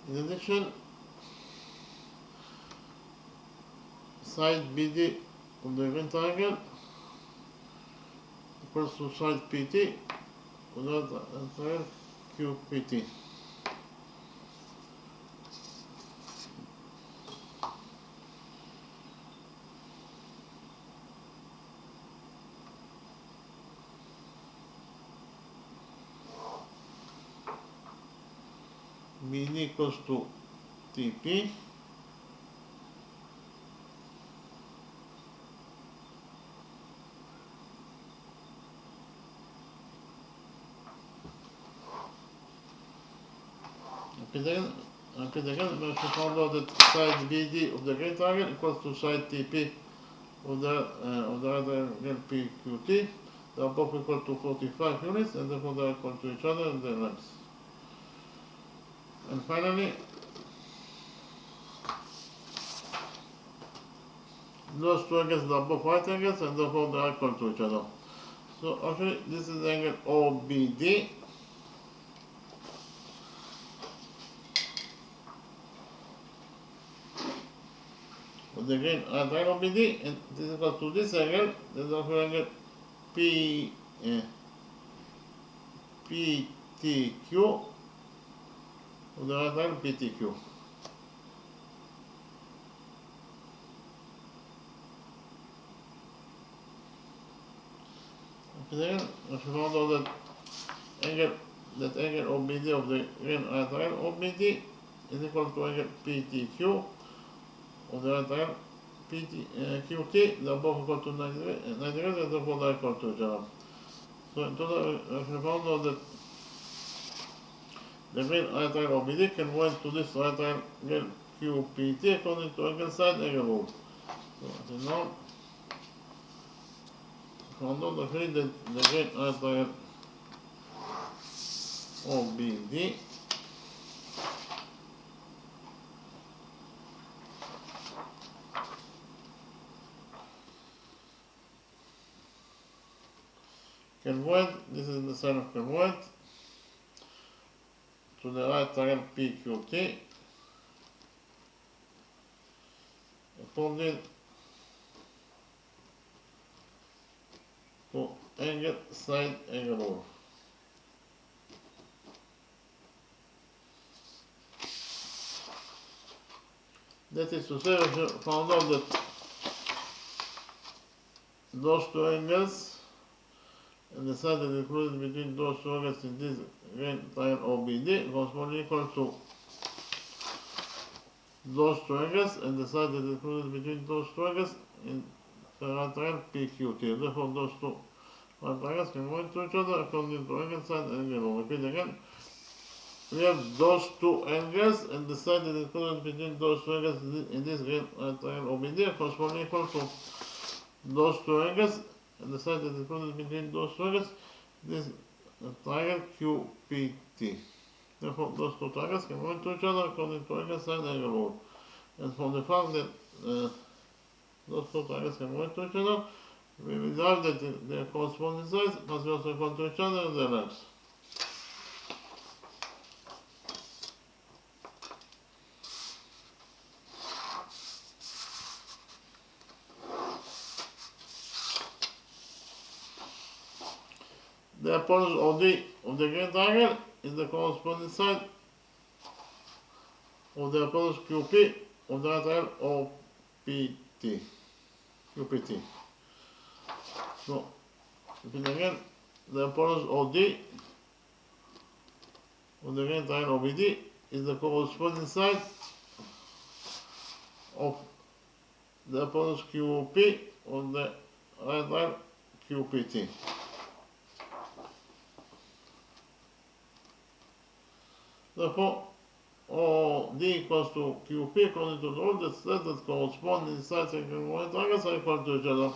In addition, side BD of the green triangle equals to side PT of the triangle QPT. BD equals to TP. Again, we should find out that side BD of the green triangle equals to side TP of the other PQT. They are both equal to 45 units, and therefore they are equal to each other in their lengths. And finally, those two angles are both right angles, and therefore they are equal to each other. So actually, this is angle OBD. With the green triangle OBD, and this is equal to this angle. This is also angle PTQ. With the right triangle PTQ. Then we should find out that angle OBD of the green triangle OBD is equal to angle PTQ of the right triangle QT. They are both equal to 90 degrees, and therefore they are equal to each other. So in total, we should find out that the green right triangle OBD can go into this right triangle QPT according to angle side angle rule. So until now, found out that the green right triangle OBD congruent. This is the sign of congruent. To the right triangle PQT. According to angle side angle rule. That is to say, we found out that those two angles and the side that is included between those two angles in this green triangle OBD correspond equal to those two angles and the side that is included between those two angles in the right triangle PQT. Therefore, those two right triangles can go into each other according to angle side angle rule. Repeat again. We have those two angles and the side that is included between those two angles in this green right triangle OBD correspond equal to those two angles and the side that is included between those two angles, this triangle QPT. Therefore, those two triangles can go into each other according to angle side angle rule. And from the fact that those two triangles can go into each other, we will derive that their corresponding sides must be also equal to each other in their lengths. The hypotenuse OD of the green triangle is the corresponding side of the hypotenuse QP of the right triangle QPT. So, repeat again, the hypotenuse OD of the green triangle OBD is the corresponding side of the hypotenuse QP of the right triangle QPT. Therefore, OD equals to QP according to the rule that says that corresponding sides and congruent triangles are equal to each other.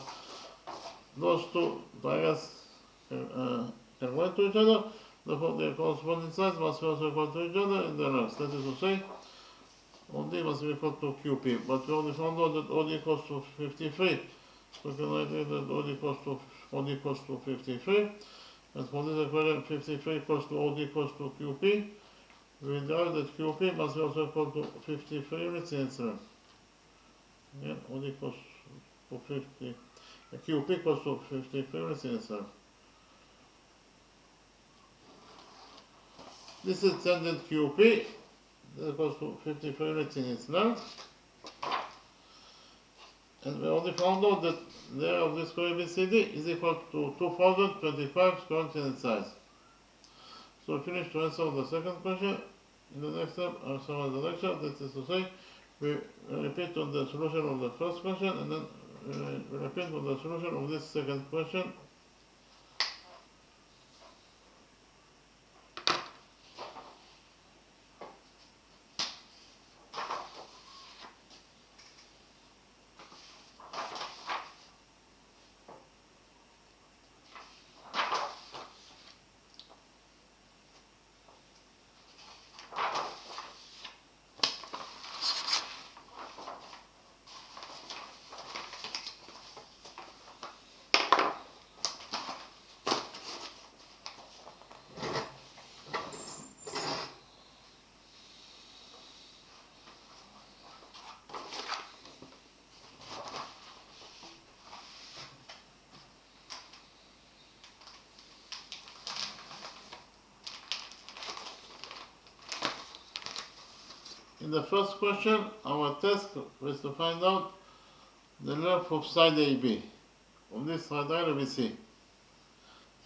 Those two triangles can go into each other, therefore their corresponding sides must be also equal to each other in their lengths. That is to say, OD must be equal to QP, but we already found out that OD equals to 53. So we can write that OD equals to 53, and for this equation 53 equals to OD equals to QP. We derive that QP must be also equal to 53 units in its length. Again, OD equals to 50. QP equals to 53 units in its length. This is tangent QP that equals to 53 units in its length. And we already found out that the area of this square ABCD is equal to 2025 square units in its size. So we finish to answer the second question. In the next step, I'll summarize the lecture. That is to say, we repeat on the solution of the first question and then we repeat on the solution of this second question. In the first question, our task was to find out the length of side AB of this triangle ABC.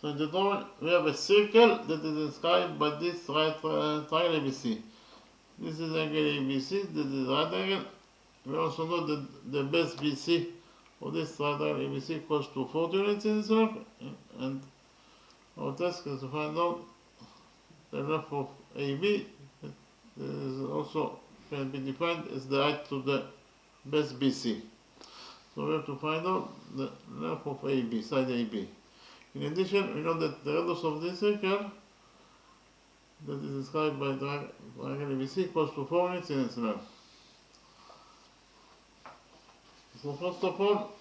So in the drawing, we have a circle that is described by this right triangle ABC. This is angle ABC, this is right angle. We also know that the base BC of this right triangle ABC equals to 40 units in its length, and our task is to find out the length of AB. That is also can be defined as the height to the base BC. So we have to find out the length of AB, side AB. In addition, we know that the radius of this circle that is described by triangle ABC equals to 4 units in its length. So first of all,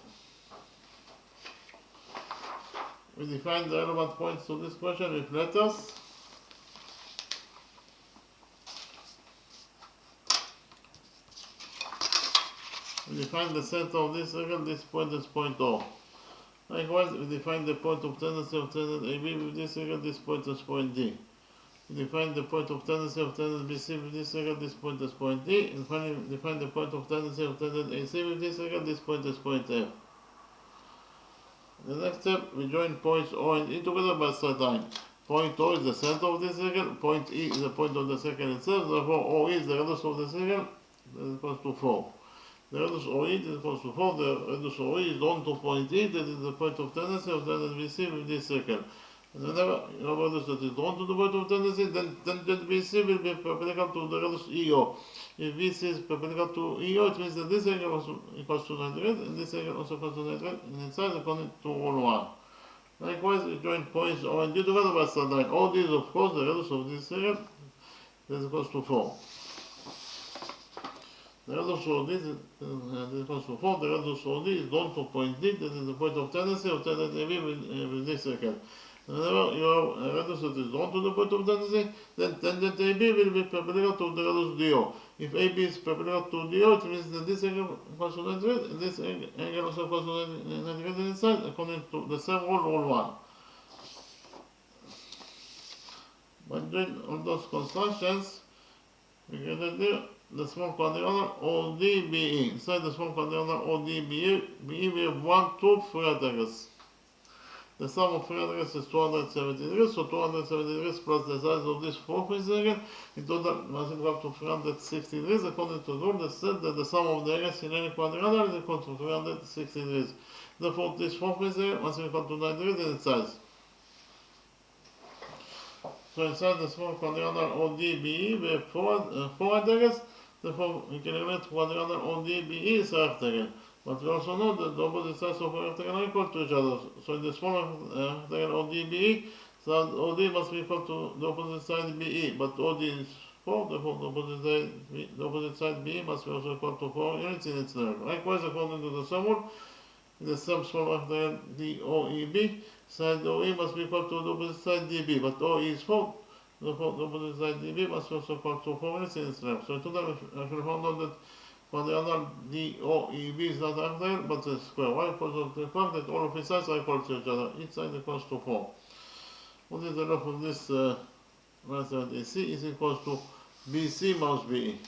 we define the relevant points to this question with letters. We define the center of this circle, this point is point O. Likewise, we define the point of tendency of tangent AB with this circle, this point is point D. We define the point of tendency of tangent BC with this circle, this point is point D. And finally, we define the point of tendency of tangent AC with this circle, this point is point F. The next step, we join points O and E together by straight line. Point O is the center of this circle, point E is the point of the circle itself, therefore OE is the radius of the circle, that is equal to 4. The radius OE is equal to 4, the radius OE is drawn to point E, that is the point of tendency of tangent BC with this circle. And whenever you have a radius that is drawn to the point of tendency, then tangent BC will be perpendicular to the radius EO. If BC is perpendicular to EO, it means that this angle also equals to 90 degrees, and this angle also equals to 90 degrees, and inside according to rule 1. Likewise, we join points O and D together by straight line. OD is of course the radius of this circle, that is equals to 4. The radius OD is equals to 4, the radius OD is drawn to point D, that is the point of tendency of tangent AB with this circle. Whenever you have a radius that is drawn to the point of tendency, then tangent AB will be perpendicular to the radius DO. If AB is perpendicular to DO, it means that this angle equals to 90 degrees, and this angle also equals to 90 degrees inside, according to the same rule, rule 1. By doing all those constructions, we get the small quadrilateral ODBE. Inside the small quadrilateral ODBE, we have 1, 2, 3 angles. The sum of 3 angles is 270 degrees, so 270 degrees plus the size of this 4-piece angle, in total must equal to 360 degrees, according to the rule that said that the sum of the angles in any quadrilateral is equal to 360 degrees. Therefore, this 4-piece angle must be equal to 90 degrees in its size. So inside the small quadrilateral ODBE, we have 4 angles, therefore we can eliminate quadrilateral ODBE is a rectangle. But we also know that the opposite sides of a rectangle are equal to each other. So in the small rectangle ODBE, side OD must be equal to the opposite side BE. But OD is 4, therefore the opposite side BE must be also equal to 4 units in its length. Likewise, according to the sum rule, in the same small rectangle DOEB, side OE must be equal to the opposite side DB. But OE is 4, therefore the opposite side DB must be also equal to 4 units in its length. So in total, we should found out that quadrilateral DOEB is not a rectangle but a square. Why? Because of the fact that all of its sides are equal to each other. Each side equals to 4. What is the length of this right side AC is equals to BC minus BE.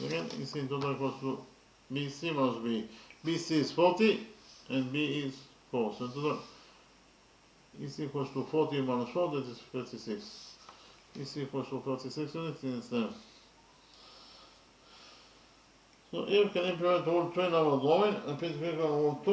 Again, AC in total equals to BC minus BE. BC is 40 and BE is 4. So in total, AC equals to 40 minus 4, that is 36. AC equals to 36 units in its length. So here we can implement rule 2 in our drawing, and please click on rule 2.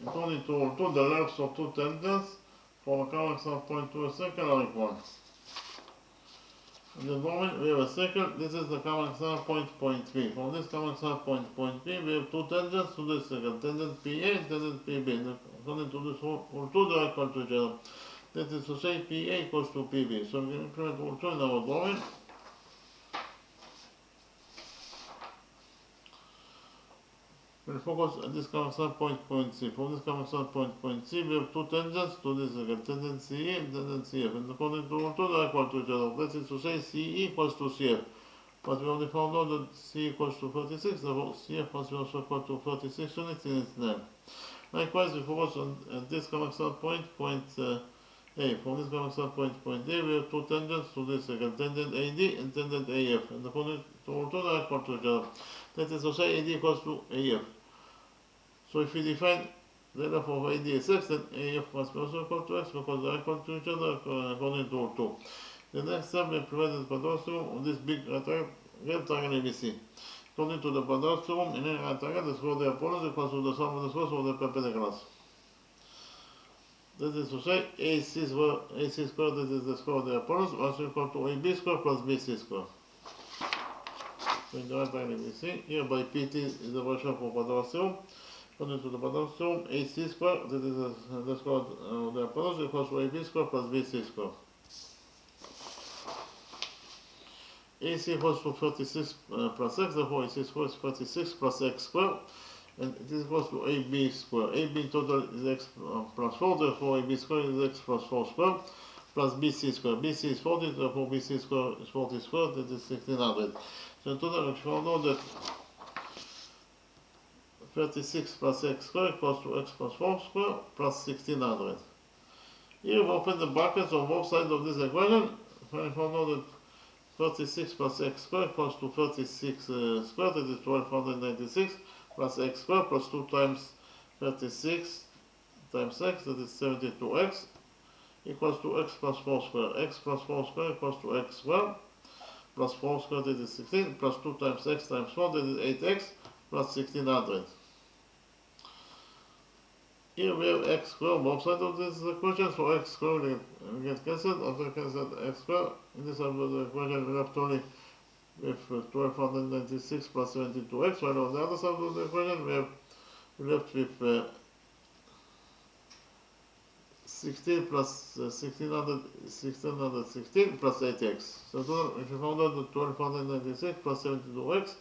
According to rule 2, the lengths of two tangents from a common axis point to a circle are equal. In the drawing, we have a circle. This is the common axis point P. From this common axis point P, we have two tangents to this circle, tangent PA and tangent PB. And according to this rule 2, they are equal to each other. That is to say, PA equals to PB. So we can implement rule 2 in our drawing. We'll focus on this common axis point C. From this common axis point C, we have two tangents to this circle, tangent CE and tangent CF. And according to rule 2, they are equal to each other. That is to say, CE equals to CF. But we already found out that C equals to 36, therefore CF must be also equal to 36 units in its length. Likewise, we focus on this common axis point A. From this common axis point A, we have two tangents to this circle, tangent AD and tangent AF. And according to rule 2, they are equal to each other. That is to say, AD equals to AF. So if we define the length of AD as x, then AF must be also equal to x because they are equal to each other according to rule 2. The next step, we implement the quadratic theorem on this big rectangle ABC. According to the quadratic theorem, in any rectangle, the square of the hypotenuse equals to the sum of the squares of the perpendiculars. That is to say, AC squared, that is the square of the hypotenuse, also equal to AB squared plus BC squared. So in the rectangle ABC, here by PT is the version for quadratic theorem. According to the quadratic theorem, AC squared, that is the square of the hypotenuse, equals to AB squared plus BC squared. AC equals to 36 plus x, therefore AC squared is 36 plus x squared, and it is equals to AB squared. AB in total is x plus 4, therefore AB squared is x plus 4 squared, plus BC squared. BC is 40, therefore BC squared is 40 squared, that is 1600. So in total, we shall know that 36 plus x squared equals to x plus 4 squared plus 1600. Here we open the brackets on both sides of this equation. We shall know that 36 plus x squared equals to 36 squared, that is 1296, plus x squared plus 2 times 36 times x, that is 72x, equals to x plus 4 squared. X plus 4 squared equals to x squared, plus 4 squared, that is 16, plus 2 times x times 4, that is 8x, plus 1600. Here we have x squared on both sides of this equation, so x squared will get cancelled. After cancelled x squared, in this side of the equation we left only with 1296 plus 72x, while on the other side of the equation we left with 16 plus 1616 plus 8x. So if you found out that 1296 plus 72x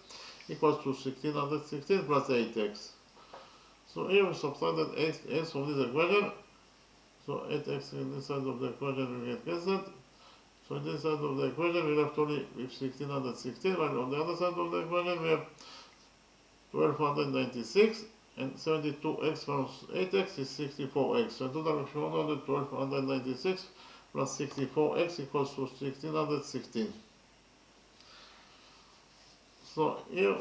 equals to 1616 plus 8x. So here we subtracted 8x from this equation. So 8x in this side of the equation will get cancelled. So in this side of the equation we left only with 1616, while on the other side of the equation we have 1296, and 72x minus 8x is 64x. So in total we found out that 1296 plus 64x equals to 1616. So here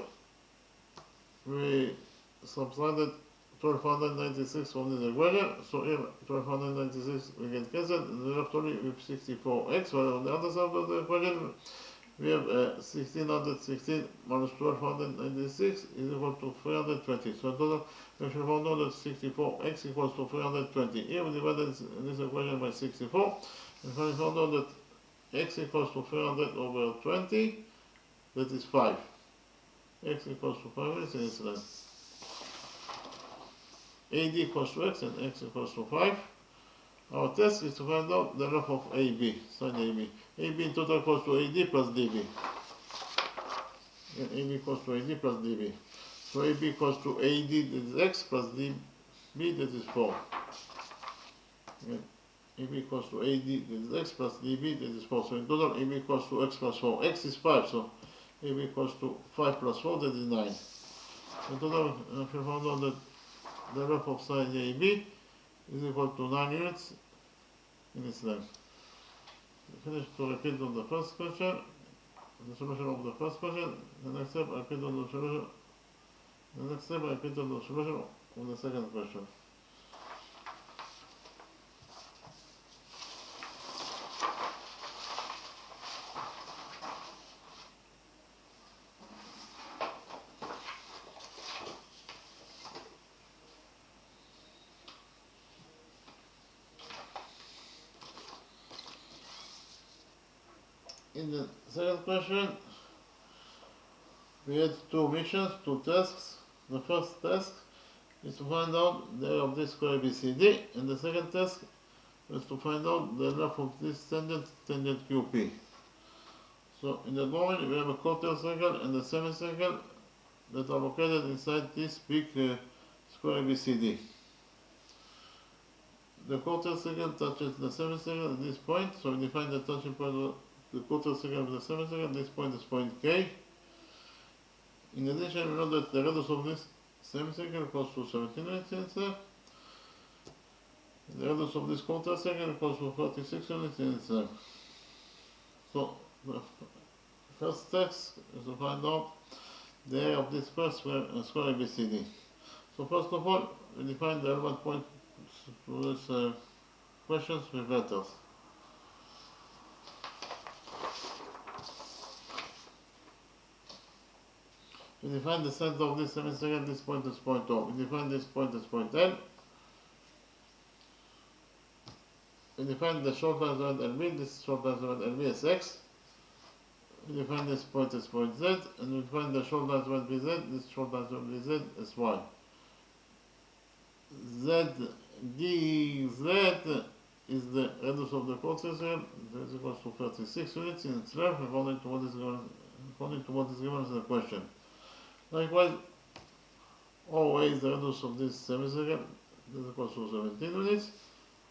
we subtracted 1296 from this equation, so here 1296 we get cancelled, and we left only with 64x, while on the other side of the equation we have 1616 minus 1296 is equal to 320. So in total we should found out that 64x equals to 320. Here we divided this equation by 64, and we found out that x equals to 300 over 20, that is 5. X equals to 5 is in this line. AD equals to x and x equals to 5. Our test is to find out the length of AB, sine AB. AB in total equals to AD plus DB. And AB equals to AD plus DB. So AB equals to AD, that is x, plus DB, that is 4. And AB equals to AD, that is x, plus DB, that is 4. So in total AB equals to x plus 4. X is 5, so AB equals to 5 plus 4, that is 9. In total, we found out that the length of sine AB is equal to 9 units in its length. Finish to repeat on the first question, the solution of the first question. The next step I repeat on the solution. The next step I repeat on the solution of the second question. In the second question, we had two missions, two tasks. The first task is to find out the area of this square ABCD, and the second task is to find out the length of this tangent QP. So in the drawing we have a quarter circle and a semicircle that are located inside this big square ABCD. The quarter circle touches the semicircle at this point, so we define the touching point of the quarter circle of the semicircle. This point is point K. In addition, we know that the radius of this semicircle equals to 17 units in itself. The radius of this quarter circle equals to 36 units in itself. So the first task is to find out the area of this first square ABCD. So first of all, we define the element point for these questions with letters. We define the center of this semicircle. This point is point O. We define this point as point L. We define the short line around LB. This short line around LB as X. We define this point as point Z, and we define the short line around BZ. This short line around BZ as Y. Z, D, Z is the radius of the quadrilateral. That is equal to 36 units in its length according to what is given as the question. Likewise, OA is the radius of this semicircle. That is equal to 17 units.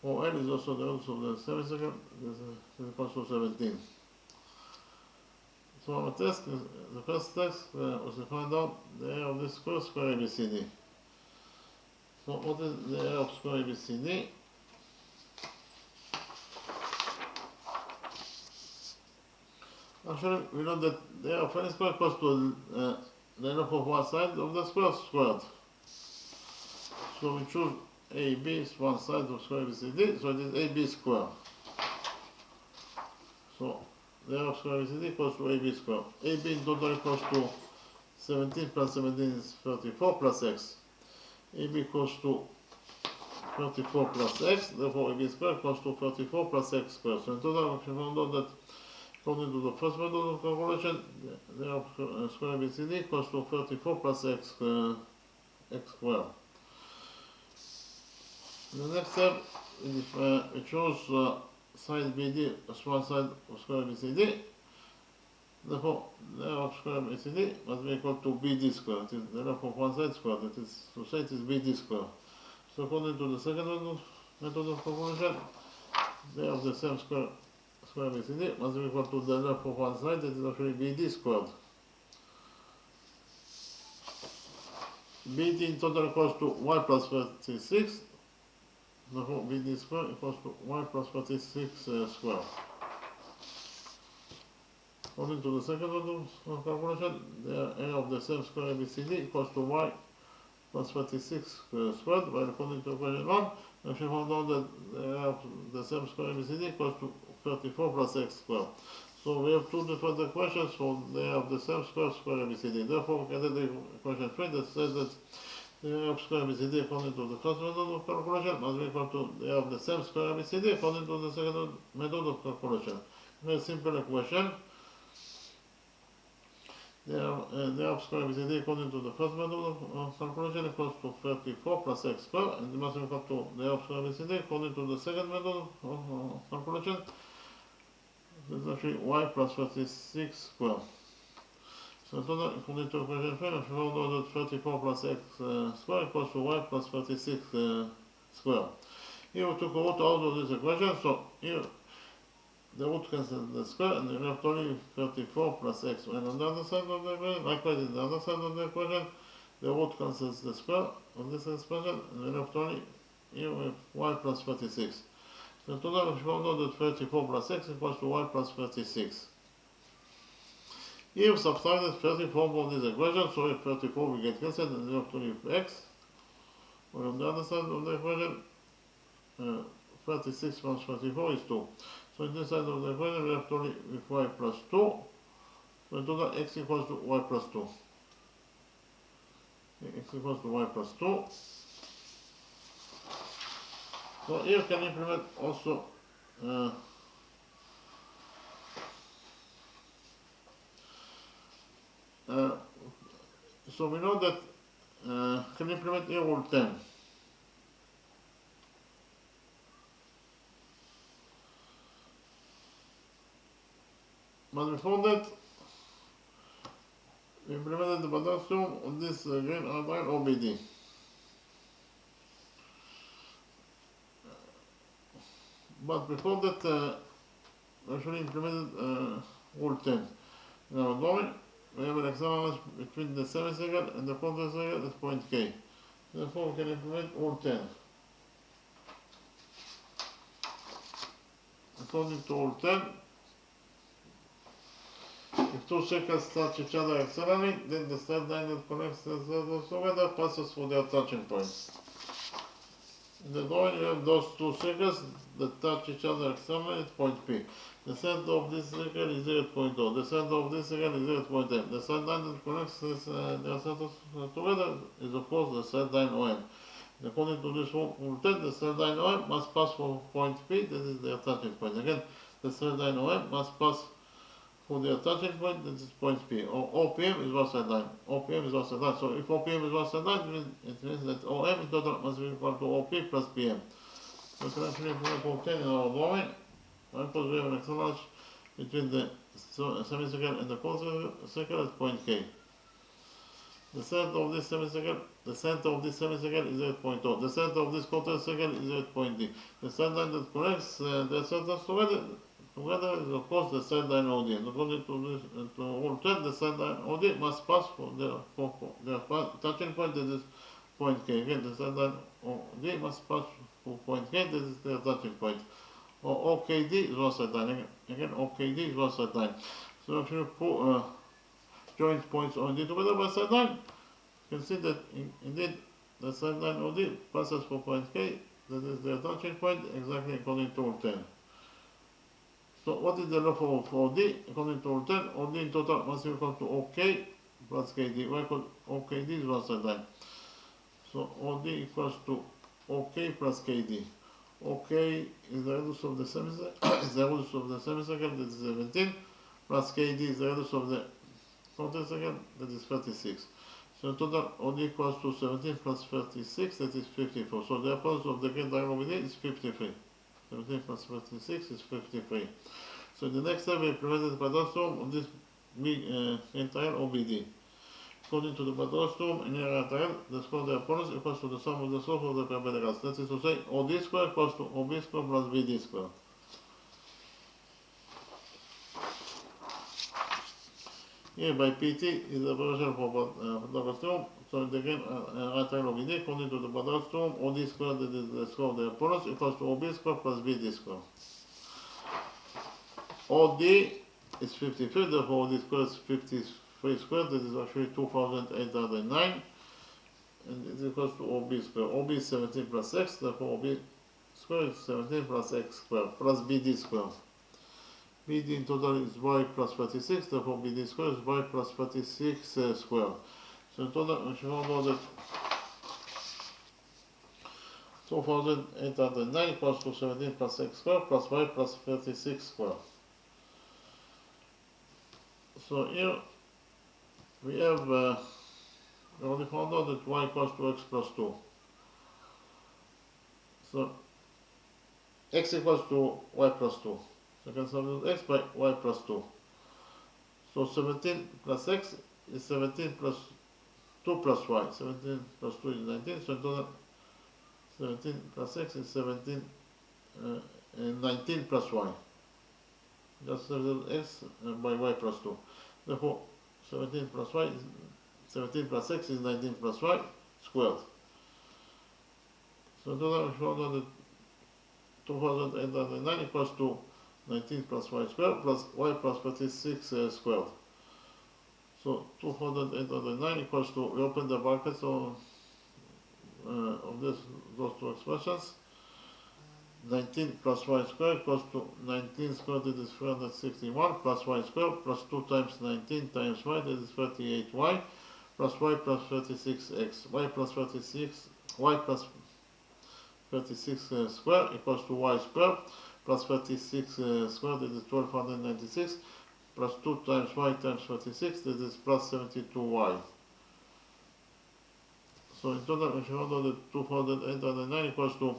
OL is also the radius of the semicircle. This is equal to 17. So our task, the first task was to find out the area of this square ABCD. So what is the area of square ABCD? Actually, we know that the area of any square equals to the area of one side of the square squared. So we choose AB is one side of square ABCD, so it is AB squared. So the area of square ABCD equals to AB squared. AB in total equals to 17 plus 17 is 34 plus x. AB equals to 34 plus x, therefore AB squared equals to 34 plus x squared. So in total, we found out that according to the first method of calculation, the area of square ABCD equals to 34 plus x squared. The next step is if we choose side BD as one side of square ABCD, therefore the area of square ABCD must be equal to BD squared. It is the area of one side squared. That is to say it is BD squared. So according to the second method of calculation, the area of the same square ABCD must be equal to the area of one side. That is actually BD squared. BD in total equals to y plus 36. Therefore, BD squared equals to y plus 36 squared. According to the second method of calculation, the area of the same square ABCD equals to y plus 36 squared, while according to equation 1, we should found out that the area of the same square ABCD equals to 34 plus x squared. So we have two different equations for the area of the same square ABCD. Therefore, we can get the equation 3 that says that the area of square ABCD according to the first method of calculation must be equal to the area of the same square ABCD according to the second method of calculation. Very simple equation. The area of square ABCD according to the first method of calculation equals to 34 plus x squared, and it must be equal to the area of square ABCD according to the second method of calculation. This is actually y plus 36 squared. So total, according to equation 3, we found out that 34 plus x squared equals to y plus 36 squared. Here we took a root out of this equation, so here the root cancels the square, and we left only 34 plus x. And on the other side of the equation, likewise on the other side of the equation, the root cancels the square of this expression, and we left only here with y plus 36. So in total, we found out that 34 plus x equals to y plus 36. Here we subtracted 34 from this equation, so if 34 will get cancelled, and we left only with x. While on the other side of the equation, 36 plus 34 is 2. So in this side of the equation, we left only with y plus 2. So in total, x equals to y plus 2. X equals to y plus 2. So here we can implement also so we know that can implement here rule 10. But before that, we implemented the potassium on this green outline OBD. But before that, we actually implemented rule 10. In our drawing, we have an external between the semicircle and the quadrilateral at point K. Therefore, we can implement rule 10. According to rule 10, if two circles touch each other externally, then the straight line that connects the circles together passes through their touching points. In the drawing, you have those two circles that touch each other externally at point P. The center of this circle is 0 at point O. The center of this circle is 0 at point M. The straight line that connects their centers together is of course the straight line OM. According to this rule 10, the straight line OM must pass from point P, that is their touching point. Again, the straight line OM must pass for the touching point, that is point P, or OPM is one straight line. OPM is one straight line. So if OPM is one straight line, it means that OM in total must be equal to OP plus PM. we can actually obtain in our drawing, because we have an acceleration between the semicircle and the quarter circle at point K. The center of this semicircle is at point O. The center of this quarter circle is at point D. The side line that connects the centers together is of course the side line OD. And according to rule 10, the side line OD must pass for the touching point, that is point K. Again, the side line OD must pass for point K, that is their touching point. Or OKD is one side line. Again, OKD is one side line. So if you put joint points OD together by side line, you can see that indeed the side line OD passes for point K, that is their touching point, exactly according to rule 10. So what is the law for OD? According to rule 10, OD in total must be equal to OK plus KD, where OKD is one side line. So OD equals to OK plus KD. OK is the radius of the semicircle, that is 17, plus KD is the radius of the quarter circle, that is 36. So in total, OD equals to 17 plus 36, that is 54. So the opposite of the great diagonal OBD is 53. 17 plus 36 is 53. So the next step, we implement the Pythagoras theorem on this entire OBD. According to the Pythagoras theorem, in area trial, the square of the opponents equals to the sum of the slope of the perpendiculars. That is to say, OD square equals to OB square plus BD square. Here by PT is the abbreviation for Pythagoras theorem. So again, area trial OBD, according to the Pythagoras theorem, OD square, that is the square of the opponents, equals to OB square plus BD square. OD is 53, therefore OD square is 53 squared, that is actually 2,809, and it equals to OB square. OB is 17 plus x, therefore OB square is 17 plus x squared, plus BD square. BD in total is y plus 36, therefore BD square is y plus 36 squared. So in total, we should know that 2,809 equals to 17 plus x squared plus y plus 36 squared. So here we have we already found out that y equals to x plus 2. So x equals to y plus 2. So I can substitute x by y plus 2. So 17 plus x is 17 plus 2 plus y. 17 plus 2 is 19. So in total, 17 plus x is 17 and 19 plus y. Just substitute x by y plus 2. Therefore, 17 plus y is 17 plus x is 19 plus y squared. So in total, we found out that 2,809 equals to 19 plus y squared plus y plus 36 squared. So 2,809 equals to, we open the brackets of those two expressions. 19 plus y squared equals to 19 squared, that is 361, plus y squared plus 2 times 19 times y, that is 38y, plus y plus 36x. Y plus 36, y plus 36 squared equals to y squared plus 36 squared, that is 1296, plus 2 times y times 36, that is plus 72y. So in total, we should know that 2,809 equals to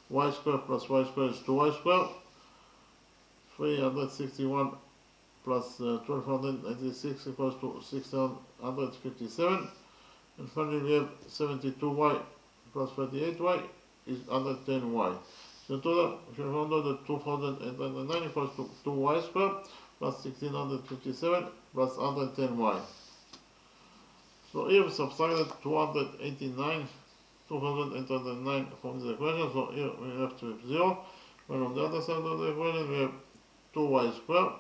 y squared plus y squared is 2y squared, 361 plus 1296 equals to 657, and finally we have 72y plus 38y is 110y. So in total, we should know that 2,809 equals to 2y squared plus 1657 plus 110y. So here we subtracted 209 from this equation, so here we have to have 0. When on the other side of the equation we have 2y squared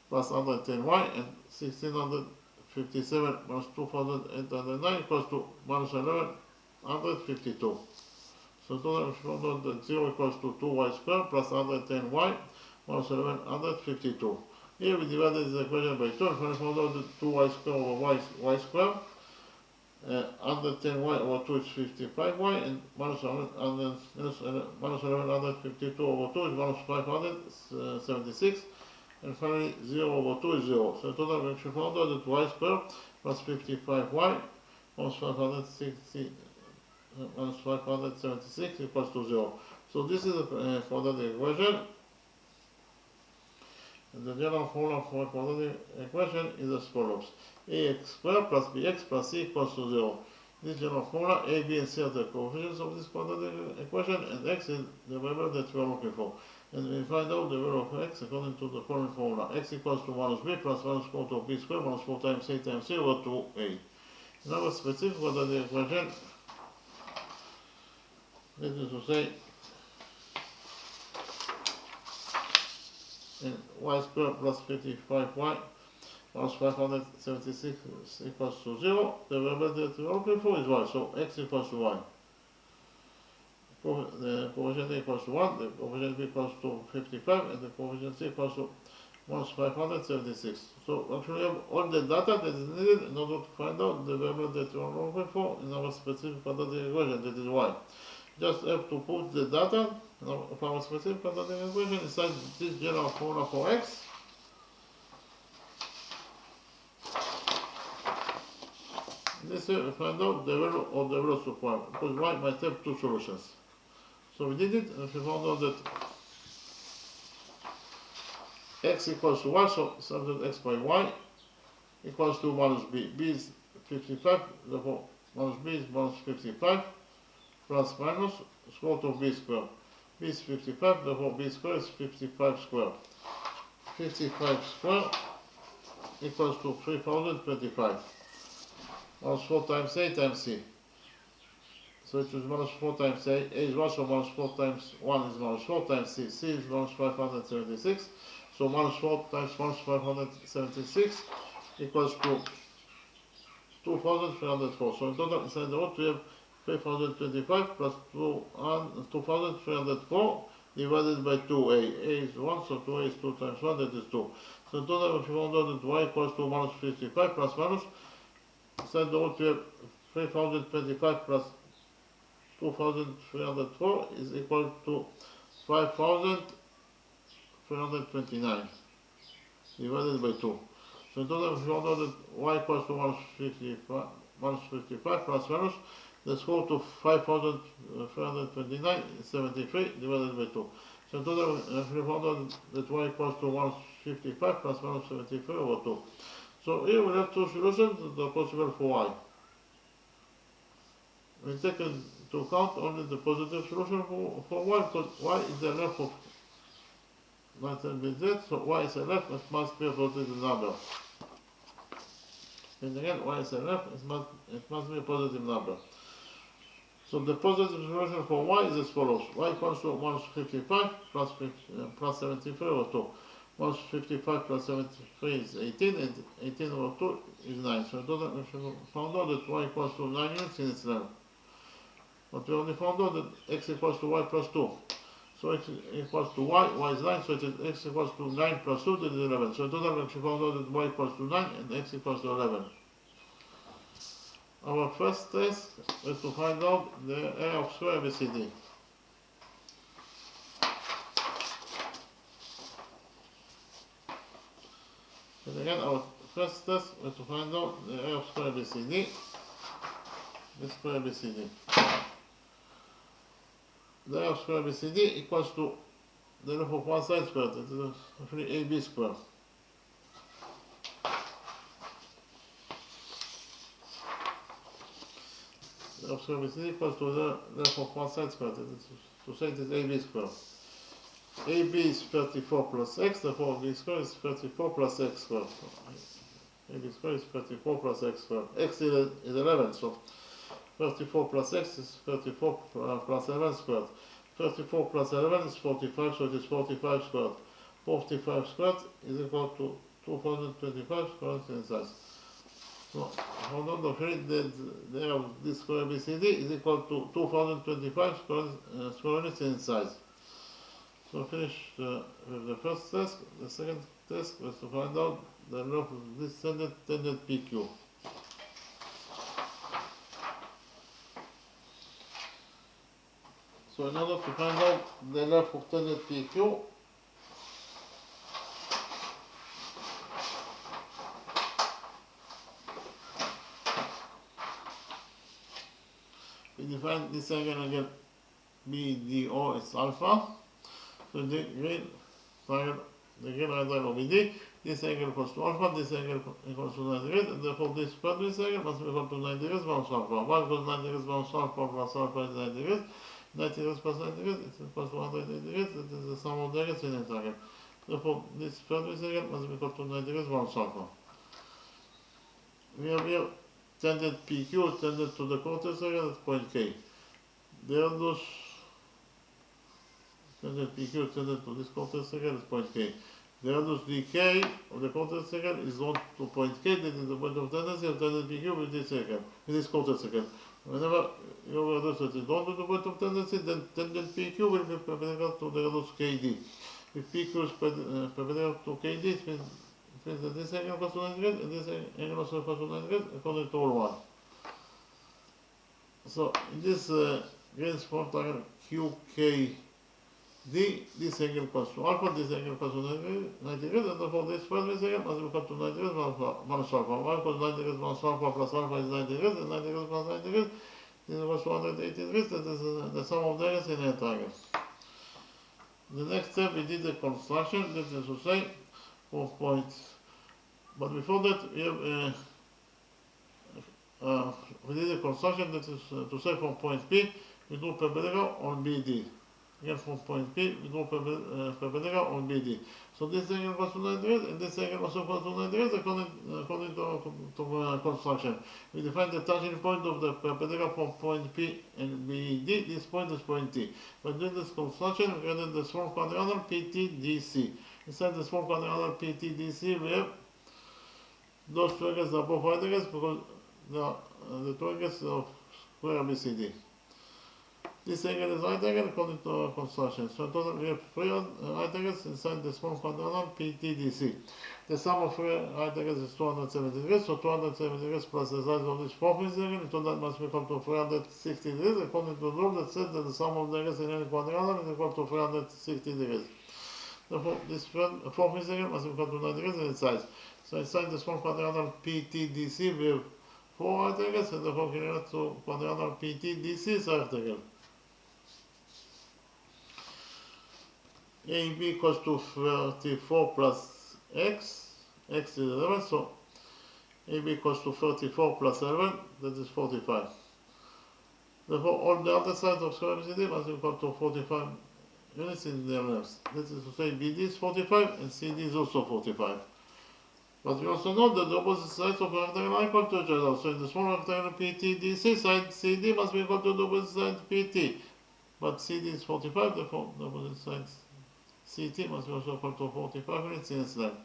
plus 110y, and 1657 minus 2,809 equals to minus 1152. So total we found out that 0 equals to 2y squared plus 110y minus 1152. Here we divided this equation by 2, and we found out that 2y squared over y squared, 110y over 2 is 55y, and minus 1152 over 2 is minus 576, and finally 0 over 2 is 0. So in total we actually found out that y squared plus 55y minus 576 equals to 0. So this is a quadratic equation. And the general formula for a quadratic equation is as follows: ax squared plus bx plus c equals to 0. This general formula, a, b, and c are the coefficients of this quadratic equation, and x is the variable that we are looking for. And we find out the value of x according to the following formula: x equals to minus b plus minus 4 to b squared minus 4 times a times c over 2a. In our specific quadratic equation, this is to say, and y squared plus 55y plus 576 equals to 0. The variable that we are looking for is y, so x equals to y. The coefficient a equals to 1, the coefficient b equals to 55, and the coefficient c equals to minus 576. So actually we have all the data that is needed in order to find out the variable that we are looking for in our specific quadratic equation, that is y. Just have to put the data of our specific quadratic equation inside this general formula for x. This way we find out the value of the values of y, because y might have two solutions. So we did it, and we found out that x equals to y, so substitute x by y equals to minus b. b is 55, therefore minus b is minus 55, plus minus square root of b squared. b is 55, therefore b squared is 55 squared. 55 squared equals to 3025. Minus 4 times a times c. So it is minus 4 times a is 1, so minus 4 times 1 is minus 4 times c. c is minus 576. So minus 4 times minus 576 equals to 2304. So in total, inside the root we have 3025 plus 2304 divided by 2a. a is 1, so 2a is 2 times 1, that is 2. So in total, if you found out that y equals to minus 55 plus minus, inside the root we have 3025 plus 2304 is equal to 5329 divided by 2. So in total, if you found out that y equals to minus 55 plus minus, the square root of 5329 is 73 divided by 2. So in total, if you found out that y equals to minus 55 plus minus 73 over 2. So here we have two solutions that are possible for y. We take into account only the positive solution for y, because y is the left of 19bz, so y is a left, it must be a positive number. And again, y is a left, it must be a positive number. So the positive solution for y is as follows: y equals to minus 55 plus 73 over 2. Minus 55 plus 73 is 18, and 18 over 2 is 9. So in total, we found out that y equals to 9 units in its length. But we only found out that x equals to y plus 2. So x equals to y is 9, so it is x equals to 9 plus 2, that is 11. So in total, we actually found out that y equals to 9 and x equals to 11. Our first test is to find out the area of square ABCD. And again, our first test is to find out the area of square ABCD. The square ABCD. The area of square ABCD equals to the length of one side squared, that is actually AB squared. The area of square ABCD equals to the length of one side squared, that is to say it is AB squared. AB is 34 plus x, therefore B squared is 34 plus x squared. AB squared is 34 plus x squared. X is 11, so 34 plus x is 34 plus 11 squared. 34 plus 11 is 45, so it is 45 squared. 45 squared is equal to 225 squared in size. So, hold on, the area of this square ABCD is equal to 2025 square units in size. So finish with the first test. The second test was to find out the length of this tangent PQ. So in order to find out the length of tangent PQ, we define this angle again BDO is alpha. So the green right triangle OBD, this angle equals to alpha, this angle equals to 90 degrees, and therefore this spread this angle must be equal to 90 degrees minus alpha. Why? Because 90 degrees minus alpha plus alpha is 90 degrees. 90 degrees plus 90 degrees is equals to 180 degrees. That is the sum of the angles in a triangle. Therefore, this spread this angle must be equal to 90 degrees minus alpha. We have here tangent PQ tangent to the quarter circle at point K. The radius tangent PQ tangent to this quarter circle at point K. The radius dk of the quarter circle is 1 to point K. That is the point of tendency of tangent PQ with this circle, with this quarter circle. Whenever your radius is 1 to the point of tendency, then tangent PQ will be perpendicular to the radius KD. If PQ is perpendicular to KD, it means that this angle equals to 90 degrees and this angle also equals to 90 degrees according to all one. So in this green spot triangle QKD, this angle equals to alpha, this angle equals to 90 degrees, and therefore this first angle must be equal to 90 degrees minus alpha. Why? Because 90 degrees minus alpha plus alpha is 90 degrees, and 90 degrees plus 90 degrees is equals to 180 degrees. That is the sum of the angles in a triangle. The next step, we did the construction, that is to say, 4 points. But before that, we did a construction, that is to say from point P, we do perpendicular on BD. Again from point P, we do perpendicular on BD. So this angle equals to 90 degrees, and this angle also equals to 90 degrees according to construction. We define the touching point of the perpendicular from point P and BD. This point is point T. By doing this construction, we created the small quadrilateral PTDC. Inside the small quadrilateral PTDC, we have those two angles are both right angles because the two angles of square ABCD. This angle is right angle according to construction. So in total we have 3 right angles inside the small quadrilateral PTDC. The sum of 3 right angles is 270 degrees. So 270 degrees plus the size of this fourth angle, in total must be equal to 360 degrees according to the rule that says that the sum of the angles in any quadrilateral is equal to 360 degrees. Therefore, this fourth angle must be equal to 90 degrees in its size. So inside the small quadrilateral PTDC, we have 4 right angles, and therefore we relate to quadrilateral PTDC is right angle. AB equals to 34 plus x, x is 11, so AB equals to 34 plus 11, that is 45. Therefore, all the other sides of square ABCD must be equal to 45 units in their lengths. That is to say, BD is 45 and CD is also 45. But we also know that the opposite sides of a rectangle are equal to each other. So in the small rectangle PTDC, side CD must be equal to the opposite side PT. But CD is 45, therefore the opposite side CT must be also equal to 45 units in its length.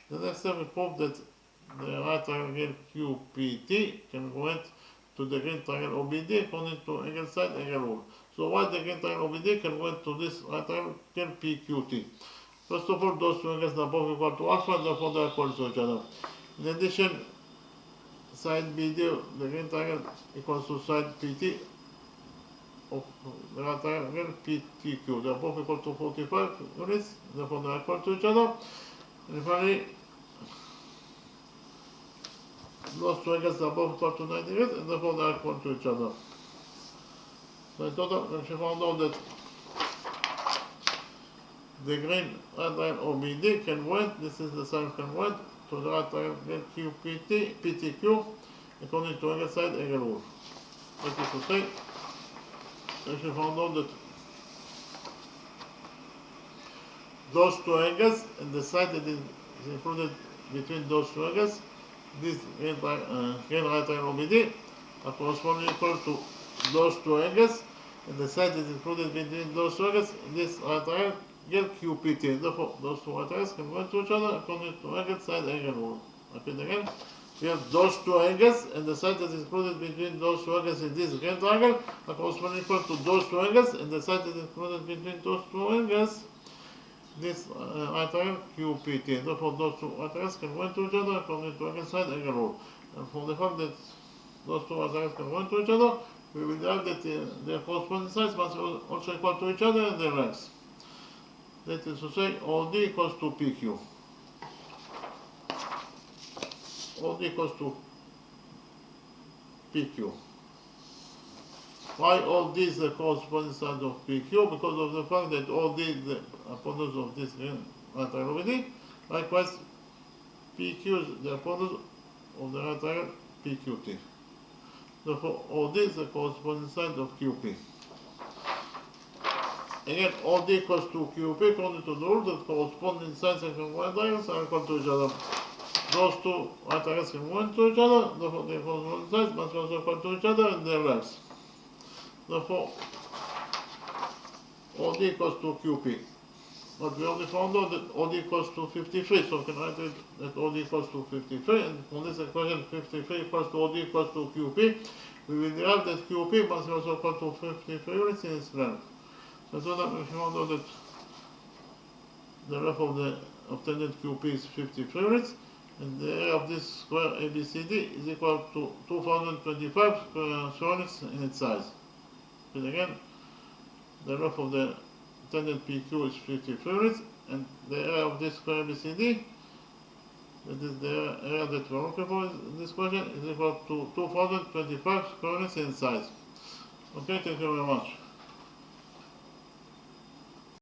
The next step, we prove that the right triangle QPT can go to the green triangle OBD according to angle side angle rule. So why the green triangle OBD can go to this right triangle PQT? First of all, those two angles are both equal to alpha, therefore they are equal to each other. In addition, side BD, the green triangle equals to side PT of the right triangle PTQ. They are both equal to 45 units, therefore they are equal to each other. And finally, those two angles are both equal to 90 degrees, and therefore they are equal to each other. So in total, we found out that the green right triangle OBD can went, this is the sign can went, to the right triangle QPT, PTQ, according to angle side angle rule. That is to say, we found out that those two angles and the side that is included between those two angles, this green right triangle OBD, are corresponding equal to those two angles, and the side that is included between those two angles, this right triangle QPT. Therefore, those two right triangles can go to each other according to angle side angle rule. Repeat again. We have those two angles, and the side that is included between those two angles in this green triangle are corresponding equal to those two angles, and the side that is included between those two angles, this right triangle QPT. Therefore, those two right triangles can go to each other according to angle side angle rule. And for the fact that those two right triangles can go to each other, we will derive that their corresponding sides must also equal to each other in their lengths. That is to say, OD equals to PQ. OD equals to PQ. Why all these the corresponding sides of PQ? Because of the fact that all these the hypotenuse of this right triangle OBD. Likewise, PQ is the hypotenuse of the right triangle PQT. Therefore, OD is the corresponding side of QP. Again, OD equals to QP according to the rule that corresponding sides of right triangles are equal to each other. Those two right triangles can point to each other, therefore their corresponding sides must also equal to each other in their lengths. Therefore, OD equals to QP. But we already found out that OD equals to 53, so we can write it that OD equals to 53, and from this equation 53 equals to OD equals to QP, we will derive that QP must also equal to 53 units in its length. So that we found out that the length of the obtained QP is 53 units, and the area of this square ABCD is equal to 2025 square units in its size. And again, the length of the obtained PQ is 53 units, and the area of this square ABCD, that is the area that we are looking for in this question, is equal to 2025 square units in size. Okay, thank you very much.